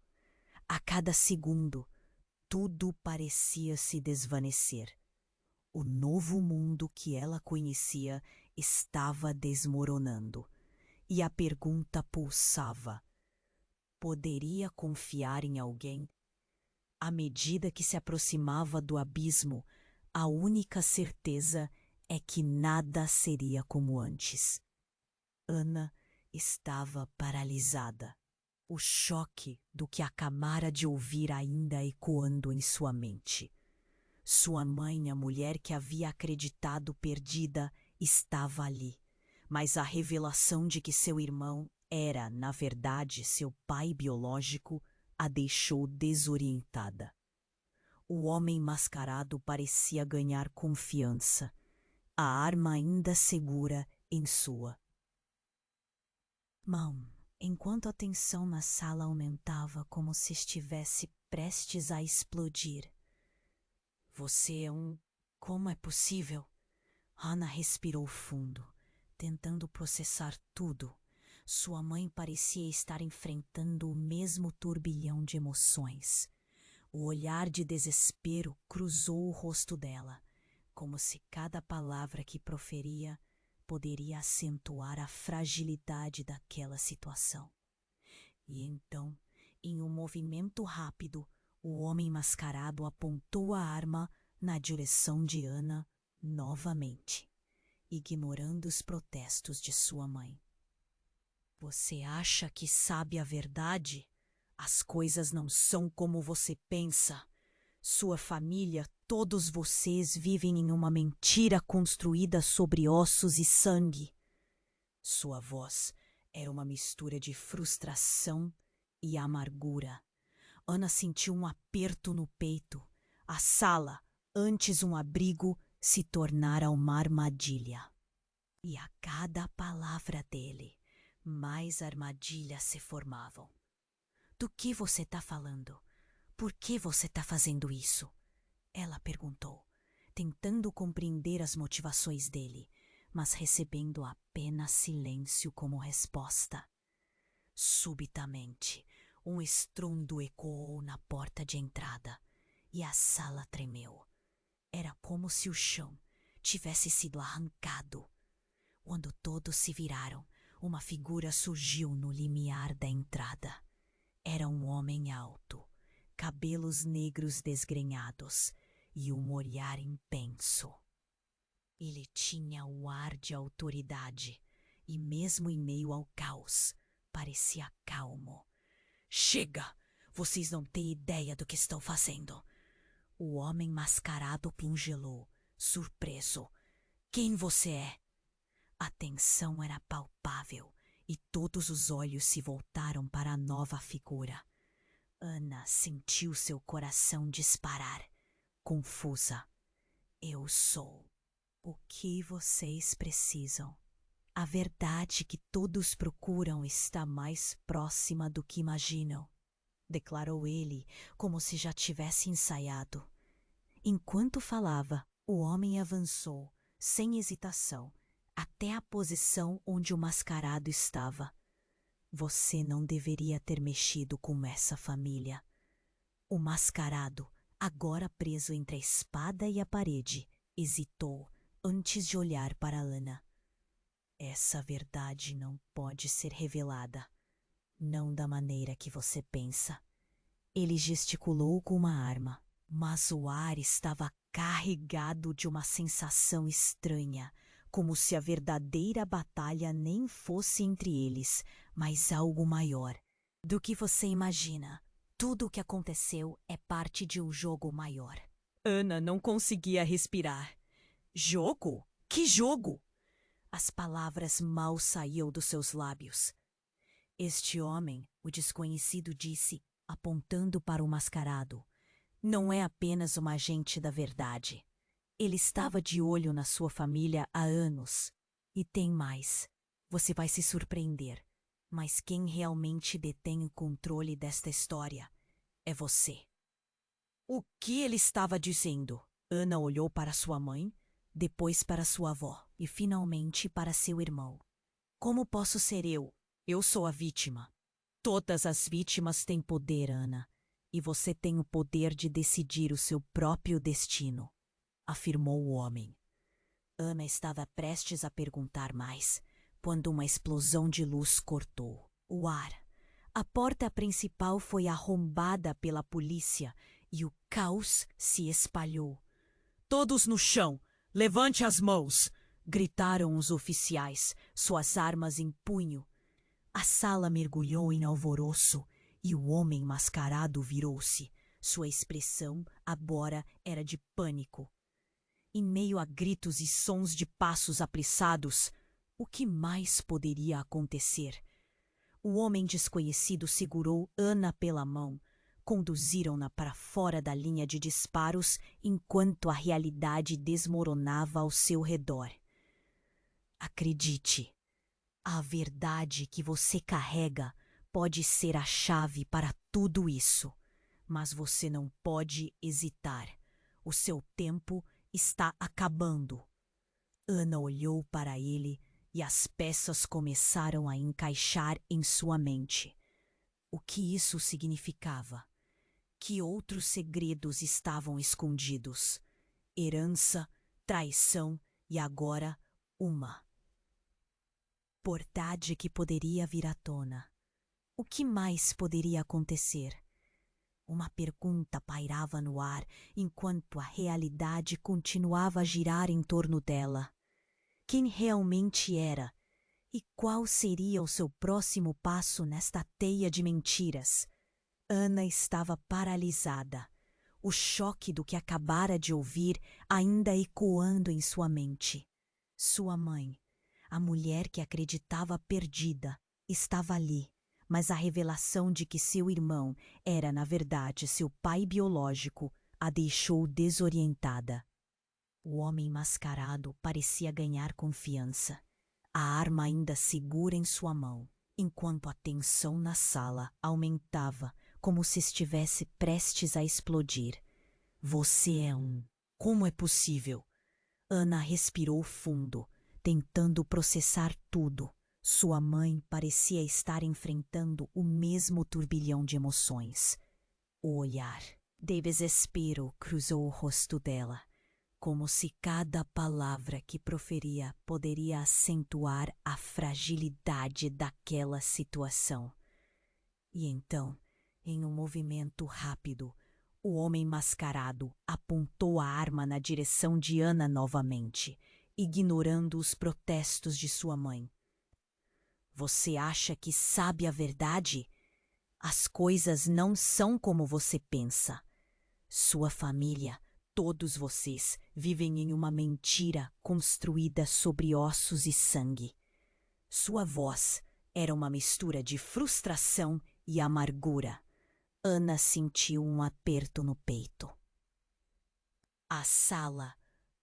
A cada segundo, tudo parecia se desvanecer. O novo mundo que ela conhecia estava desmoronando, e a pergunta pulsava: poderia confiar em alguém? À medida que se aproximava do abismo, a única certeza é que nada seria como antes. Ana estava paralisada, o choque do que acabara de ouvir ainda ecoando em sua mente. Sua mãe, a mulher que havia acreditado perdida, estava ali, mas a revelação de que seu irmão era, na verdade, seu pai biológico, a deixou desorientada. O homem mascarado parecia ganhar confiança, a arma ainda segura em sua mão, enquanto a tensão na sala aumentava como se estivesse prestes a explodir. Você é um... Como é possível? Hannah respirou fundo, tentando processar tudo. Sua mãe parecia estar enfrentando o mesmo turbilhão de emoções. O olhar de desespero cruzou o rosto dela, como se cada palavra que proferia poderia acentuar a fragilidade daquela situação. E então, em um movimento rápido, o homem mascarado apontou a arma na direção de Ana novamente, ignorando os protestos de sua mãe. Você acha que sabe a verdade? As coisas não são como você pensa. Sua família, todos vocês vivem em uma mentira construída sobre ossos e sangue. Sua voz era uma mistura de frustração e amargura. Ana sentiu um aperto no peito. A sala, antes um abrigo, se tornara uma armadilha. E a cada palavra dele, mais armadilhas se formavam. Do que você está falando? Por que você está fazendo isso? Ela perguntou, tentando compreender as motivações dele, mas recebendo apenas silêncio como resposta. Subitamente, um estrondo ecoou na porta de entrada e a sala tremeu. Era como se o chão tivesse sido arrancado. Quando todos se viraram, uma figura surgiu no limiar da entrada. Era um homem alto, cabelos negros desgrenhados e um olhar intenso. Ele tinha o ar de autoridade e, mesmo em meio ao caos, parecia calmo. Chega! Vocês não têm ideia do que estão fazendo. O homem mascarado pingelou, surpreso. Quem você é? A tensão era palpável e todos os olhos se voltaram para a nova figura. Ana sentiu seu coração disparar, confusa. Eu sou o que vocês precisam. A verdade que todos procuram está mais próxima do que imaginam, declarou ele, como se já tivesse ensaiado. Enquanto falava, o homem avançou, sem hesitação, até a posição onde o mascarado estava. Você não deveria ter mexido com essa família. O mascarado, agora preso entre a espada e a parede, hesitou antes de olhar para Ana. Essa verdade não pode ser revelada. Não da maneira que você pensa. Ele gesticulou com uma arma, mas o ar estava carregado de uma sensação estranha, como se a verdadeira batalha nem fosse entre eles, mas algo maior do que você imagina. Tudo o que aconteceu é parte de um jogo maior. Ana não conseguia respirar. Jogo? Que jogo? As palavras mal saíam dos seus lábios. Este homem, o desconhecido disse, apontando para o mascarado, não é apenas um agente da verdade. Ele estava de olho na sua família há anos. E tem mais. Você vai se surpreender. Mas quem realmente detém o controle desta história é você. O que ele estava dizendo? Ana olhou para sua mãe, depois para sua avó e finalmente para seu irmão. Como posso ser eu? Eu sou a vítima. Todas as vítimas têm poder, Ana. E você tem o poder de decidir o seu próprio destino, afirmou o homem. Ana estava prestes a perguntar mais, quando uma explosão de luz cortou o ar. A porta principal foi arrombada pela polícia e o caos se espalhou. Todos no chão! Levante as mãos! Gritaram os oficiais, suas armas em punho. A sala mergulhou em alvoroço e o homem mascarado virou-se. Sua expressão agora era de pânico. Em meio a gritos e sons de passos apressados, o que mais poderia acontecer? O homem desconhecido segurou Ana pela mão. Conduziram-na para fora da linha de disparos enquanto a realidade desmoronava ao seu redor. Acredite, a verdade que você carrega pode ser a chave para tudo isso, mas você não pode hesitar. O seu tempo está acabando. Ana olhou para ele e as peças começaram a encaixar em sua mente. O que isso significava? Que outros segredos estavam escondidos? Herança, traição e agora uma verdade que poderia vir à tona. O que mais poderia acontecer? Uma pergunta pairava no ar enquanto a realidade continuava a girar em torno dela. Quem realmente era? E qual seria o seu próximo passo nesta teia de mentiras? Ana estava paralisada, o choque do que acabara de ouvir ainda ecoando em sua mente. Sua mãe, a mulher que acreditava perdida, estava ali, mas a revelação de que seu irmão era, na verdade, seu pai biológico, a deixou desorientada. O homem mascarado parecia ganhar confiança, a arma ainda segura em sua mão, enquanto a tensão na sala aumentava como se estivesse prestes a explodir. Você é um... Como é possível? Ana respirou fundo, tentando processar tudo. Sua mãe parecia estar enfrentando o mesmo turbilhão de emoções. O olhar de desespero cruzou o rosto dela, como se cada palavra que proferia poderia acentuar a fragilidade daquela situação. E então, em um movimento rápido, o homem mascarado apontou a arma na direção de Ana novamente, ignorando os protestos de sua mãe. Você acha que sabe a verdade? As coisas não são como você pensa. Sua família, todos vocês, vivem em uma mentira construída sobre ossos e sangue. Sua voz era uma mistura de frustração e amargura. Ana sentiu um aperto no peito. A sala,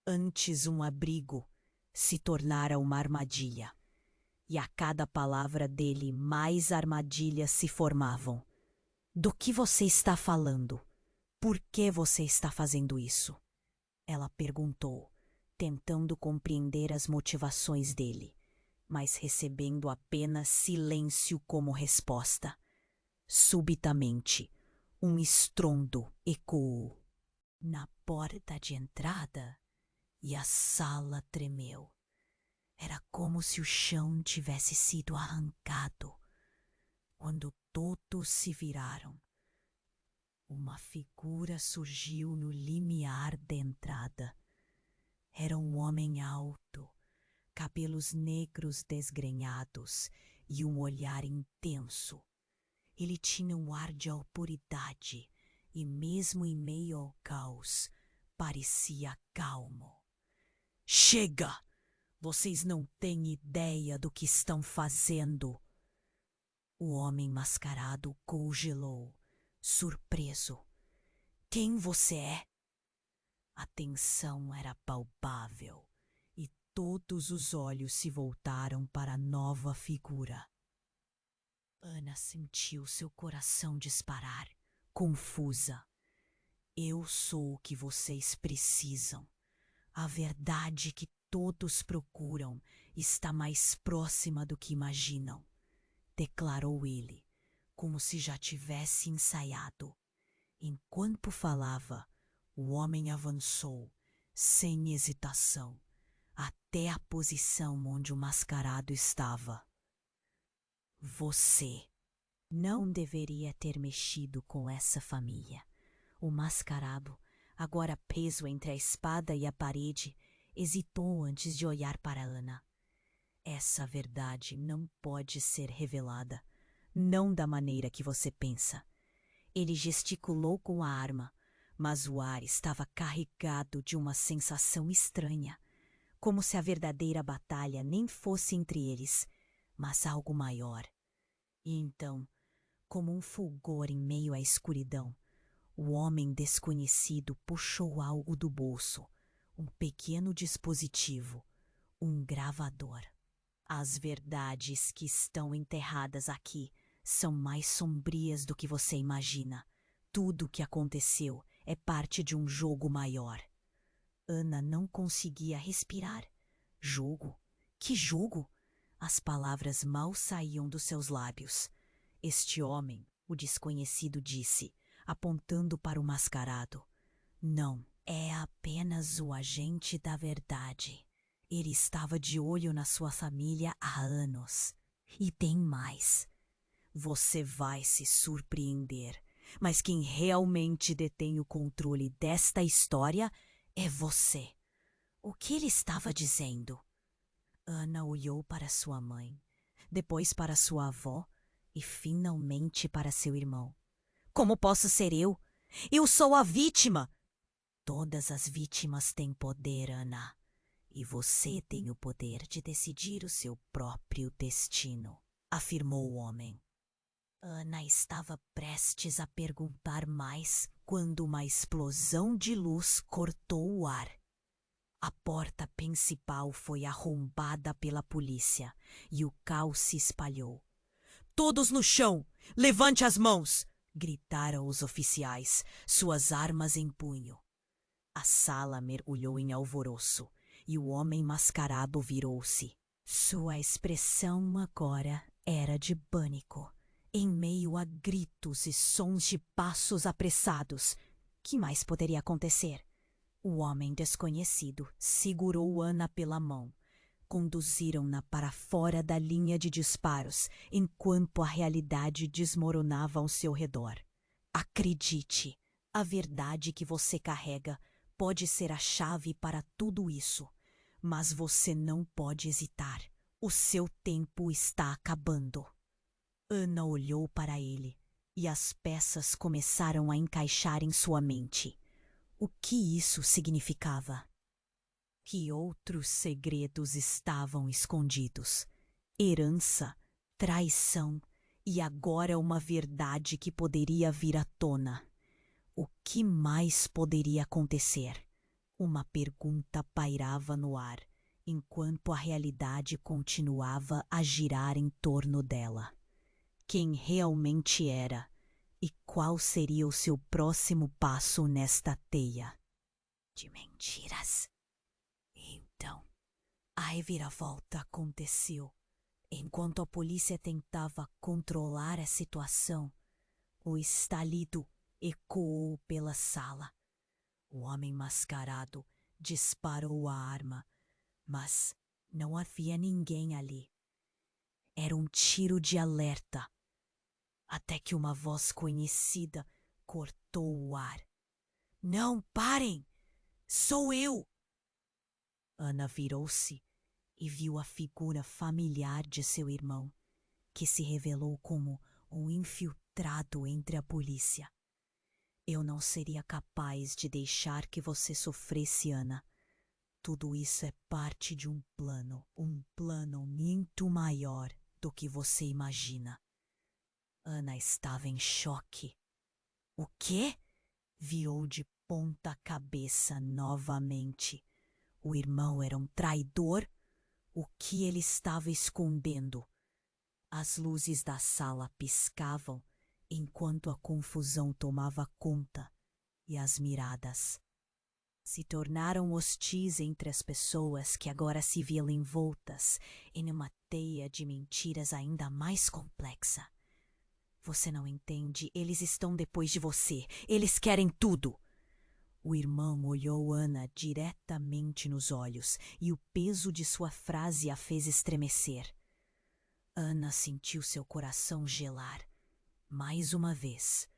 antes um abrigo, se tornara uma armadilha. E a cada palavra dele, mais armadilhas se formavam. Do que você está falando? Por que você está fazendo isso? Ela perguntou, tentando compreender as motivações dele, mas recebendo apenas silêncio como resposta. Subitamente, um estrondo ecoou na porta de entrada e a sala tremeu. Era como se o chão tivesse sido arrancado. Quando todos se viraram, uma figura surgiu no limiar da entrada. Era um homem alto, cabelos negros desgrenhados e um olhar intenso. Ele tinha um ar de autoridade e, mesmo em meio ao caos, parecia calmo. Chega! Vocês não têm ideia do que estão fazendo. O homem mascarado congelou, surpreso. Quem você é? A tensão era palpável e todos os olhos se voltaram para a nova figura. Ana sentiu seu coração disparar, confusa. Eu sou o que vocês precisam. A verdade que todos procuram está mais próxima do que imaginam, declarou ele, como se já tivesse ensaiado. Enquanto falava, o homem avançou, sem hesitação, até a posição onde o mascarado estava. Você não deveria ter mexido com essa família. O mascarado, agora preso entre a espada e a parede, hesitou antes de olhar para Ana. Essa verdade não pode ser revelada, não da maneira que você pensa. Ele gesticulou com a arma, mas o ar estava carregado de uma sensação estranha, como se a verdadeira batalha nem fosse entre eles, mas algo maior. E então, como um fulgor em meio à escuridão, o homem desconhecido puxou algo do bolso, um pequeno dispositivo, um gravador. As verdades que estão enterradas aqui são mais sombrias do que você imagina. Tudo o que aconteceu é parte de um jogo maior. Ana não conseguia respirar. Jogo? Que jogo? As palavras mal saíam dos seus lábios. Este homem, o desconhecido disse, apontando para o mascarado. Não, é apenas o agente da verdade. Ele estava de olho na sua família há anos. E tem mais. Você vai se surpreender, mas quem realmente detém o controle desta história é você. O que ele estava dizendo? Ana olhou para sua mãe, depois para sua avó e finalmente para seu irmão. Como posso ser eu? Eu sou a vítima! Todas as vítimas têm poder, Ana. E você tem o poder de decidir o seu próprio destino, afirmou o homem. Ana estava prestes a perguntar mais quando uma explosão de luz cortou o ar. A porta principal foi arrombada pela polícia e o caos se espalhou. Todos no chão! Levante as mãos! Gritaram os oficiais, suas armas em punho. A sala mergulhou em alvoroço e o homem mascarado virou-se. Sua expressão agora era de pânico. Em meio a gritos e sons de passos apressados, que mais poderia acontecer? O homem desconhecido segurou Ana pela mão. Conduziram-na para fora da linha de disparos, enquanto a realidade desmoronava ao seu redor. Acredite, a verdade que você carrega pode ser a chave para tudo isso. Mas você não pode hesitar. O seu tempo está acabando. Ana olhou para ele e as peças começaram a encaixar em sua mente. O que isso significava? Que outros segredos estavam escondidos? Herança, traição e agora uma verdade que poderia vir à tona. O que mais poderia acontecer? Uma pergunta pairava no ar, enquanto a realidade continuava a girar em torno dela. Quem realmente era e qual seria o seu próximo passo nesta teia de mentiras? Então, a reviravolta aconteceu. Enquanto a polícia tentava controlar a situação, o estalido ecoou pela sala. O homem mascarado disparou a arma, mas não havia ninguém ali. Era um tiro de alerta, até que uma voz conhecida cortou o ar. Não, parem! Sou eu! Ana virou-se e viu a figura familiar de seu irmão, que se revelou como um infiltrado entre a polícia. Eu não seria capaz de deixar que você sofresse, Ana. Tudo isso é parte de um plano muito maior do que você imagina. Ana estava em choque. O quê? Virou de ponta cabeça novamente. O irmão era um traidor? O que ele estava escondendo? As luzes da sala piscavam enquanto a confusão tomava conta e as miradas se tornaram hostis entre as pessoas que agora se viam envoltas em uma teia de mentiras ainda mais complexa. Você não entende, eles estão depois de você, eles querem tudo. O irmão olhou Ana diretamente nos olhos e o peso de sua frase a fez estremecer. Ana sentiu seu coração gelar. Mais uma vez,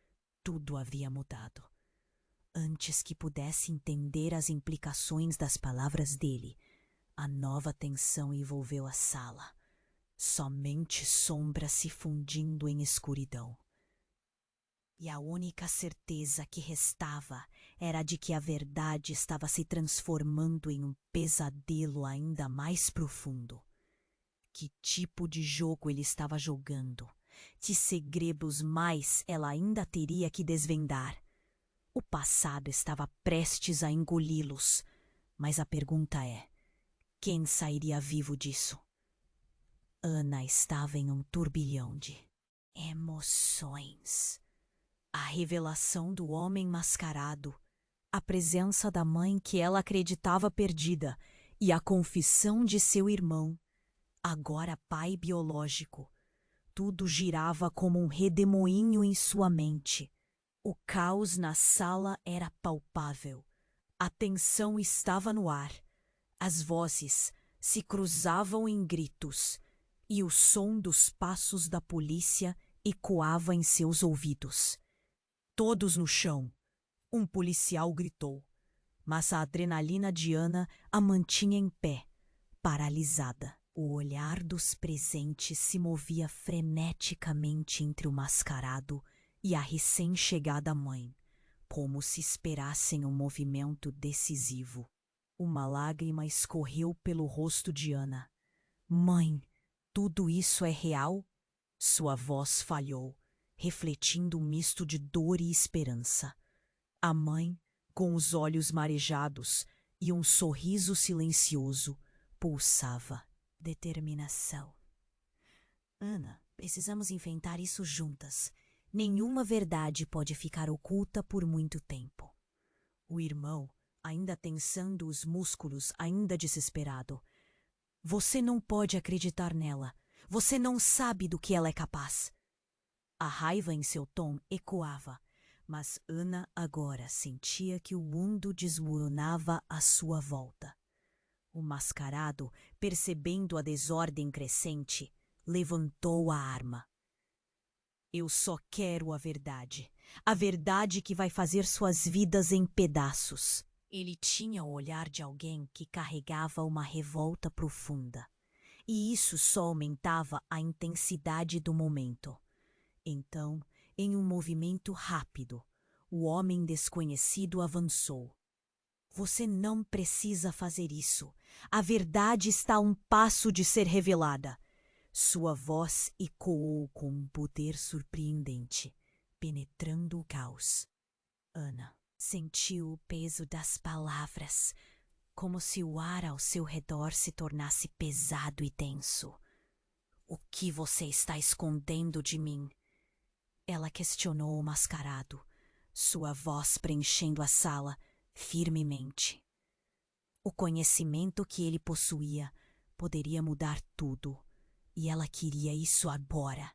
tudo havia mudado. Antes que pudesse entender as implicações das palavras dele, a nova tensão envolveu a sala. Somente sombras se fundindo em escuridão. E a única certeza que restava era de que a verdade estava se transformando em um pesadelo ainda mais profundo. Que tipo de jogo ele estava jogando? Que segredos mais ela ainda teria que desvendar? O passado estava prestes a engoli-los, mas a pergunta é: quem sairia vivo disso? Ana estava em um turbilhão de emoções. A revelação do homem mascarado, a presença da mãe que ela acreditava perdida e a confissão de seu irmão, agora pai biológico. Tudo girava como um redemoinho em sua mente. O caos na sala era palpável. A tensão estava no ar. As vozes se cruzavam em gritos e o som dos passos da polícia ecoava em seus ouvidos. Todos no chão. Um policial gritou, mas a adrenalina de Ana a mantinha em pé, paralisada. O olhar dos presentes se movia freneticamente entre o mascarado e a recém-chegada mãe, como se esperassem um movimento decisivo. Uma lágrima escorreu pelo rosto de Ana. Mãe, tudo isso é real? Sua voz falhou, refletindo um misto de dor e esperança. A mãe, com os olhos marejados e um sorriso silencioso, pulsava. Determinação. Ana, precisamos enfrentar isso juntas. Nenhuma verdade pode ficar oculta por muito tempo. O irmão, ainda tensando os músculos, ainda desesperado. Você não pode acreditar nela. Você não sabe do que ela é capaz. A raiva em seu tom ecoava, mas Ana agora sentia que o mundo desmoronava à sua volta. O mascarado, percebendo a desordem crescente, levantou a arma. Eu só quero a verdade que vai fazer suas vidas em pedaços. Ele tinha o olhar de alguém que carregava uma revolta profunda, e isso só aumentava a intensidade do momento. Então, em um movimento rápido, o homem desconhecido avançou. Você não precisa fazer isso. A verdade está a um passo de ser revelada. Sua voz ecoou com um poder surpreendente, penetrando o caos. Ana sentiu o peso das palavras, como se o ar ao seu redor se tornasse pesado e denso. O que você está escondendo de mim? Ela questionou o mascarado, sua voz preenchendo a sala firmemente. O conhecimento que ele possuía poderia mudar tudo, e ela queria isso agora.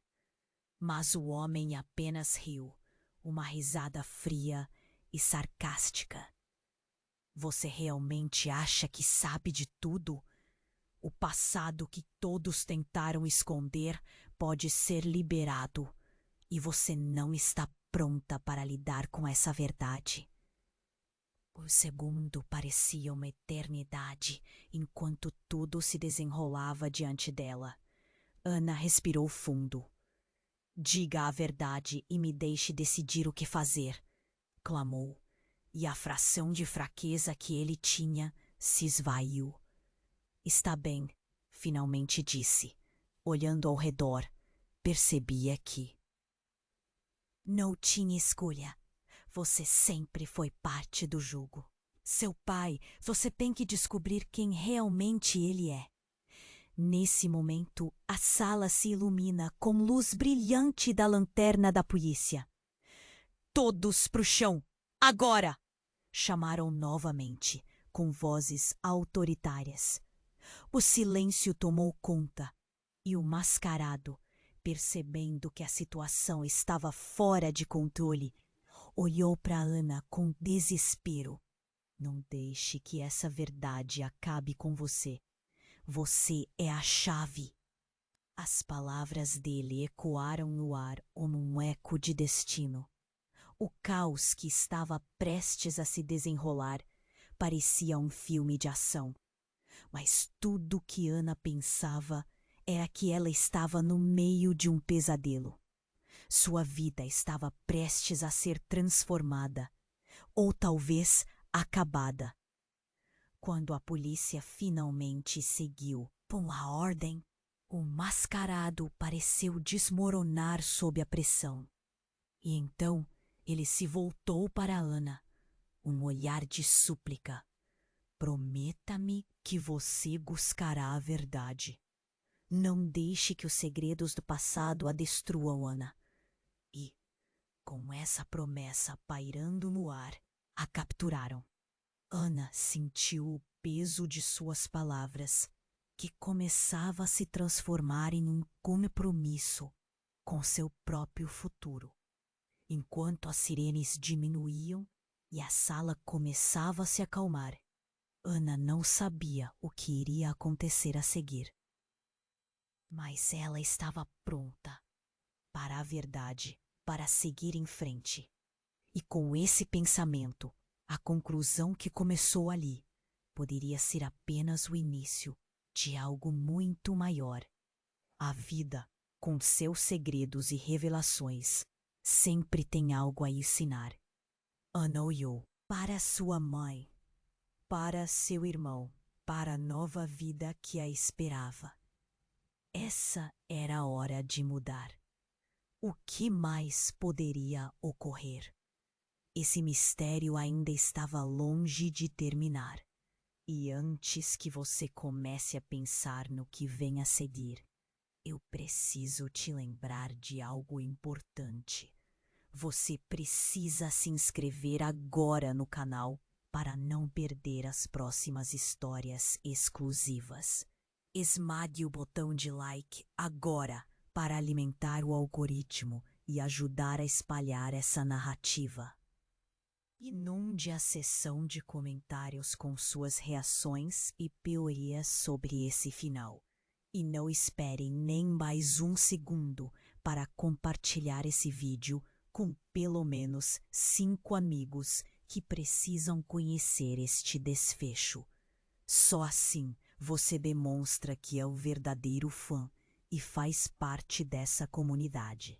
Mas o homem apenas riu, uma risada fria e sarcástica. Você realmente acha que sabe de tudo? O passado que todos tentaram esconder pode ser liberado, e você não está pronta para lidar com essa verdade. O segundo parecia uma eternidade, enquanto tudo se desenrolava diante dela. Ana respirou fundo. Diga a verdade e me deixe decidir o que fazer, clamou, e a fração de fraqueza que ele tinha se esvaiu. Está bem, finalmente disse. Olhando ao redor, percebia que não tinha escolha. Você sempre foi parte do jogo. Seu pai, você tem que descobrir quem realmente ele é. Nesse momento, a sala se ilumina com luz brilhante da lanterna da polícia. Todos pro chão! Agora! Chamaram novamente, com vozes autoritárias. O silêncio tomou conta, e o mascarado, percebendo que a situação estava fora de controle, olhou para Ana com desespero. Não deixe que essa verdade acabe com você. Você é a chave. As palavras dele ecoaram no ar como um eco de destino. O caos que estava prestes a se desenrolar parecia um filme de ação. Mas tudo que Ana pensava era que ela estava no meio de um pesadelo. Sua vida estava prestes a ser transformada, ou talvez acabada. Quando a polícia finalmente seguiu com a ordem, o mascarado pareceu desmoronar sob a pressão. E então ele se voltou para Ana, um olhar de súplica. Prometa-me que você buscará a verdade. Não deixe que os segredos do passado a destruam, Ana. E, com essa promessa pairando no ar, a capturaram. Ana sentiu o peso de suas palavras, que começava a se transformar em um compromisso com seu próprio futuro. Enquanto as sirenes diminuíam e a sala começava a se acalmar, Ana não sabia o que iria acontecer a seguir. Mas ela estava pronta para a verdade, para seguir em frente. E com esse pensamento, a conclusão que começou ali poderia ser apenas o início de algo muito maior. A vida, com seus segredos e revelações, sempre tem algo a ensinar. Ana olhou para sua mãe, para seu irmão, para a nova vida que a esperava. Essa era a hora de mudar. O que mais poderia ocorrer? Esse mistério ainda estava longe de terminar. E antes que você comece a pensar no que vem a seguir, eu preciso te lembrar de algo importante. Você precisa se inscrever agora no canal para não perder as próximas histórias exclusivas. Esmague o botão de like agora para alimentar o algoritmo e ajudar a espalhar essa narrativa. Inunde a seção de comentários com suas reações e teorias sobre esse final. E não espere nem mais um segundo para compartilhar esse vídeo com pelo menos 5 amigos que precisam conhecer este desfecho. Só assim você demonstra que é o verdadeiro fã e faz parte dessa comunidade.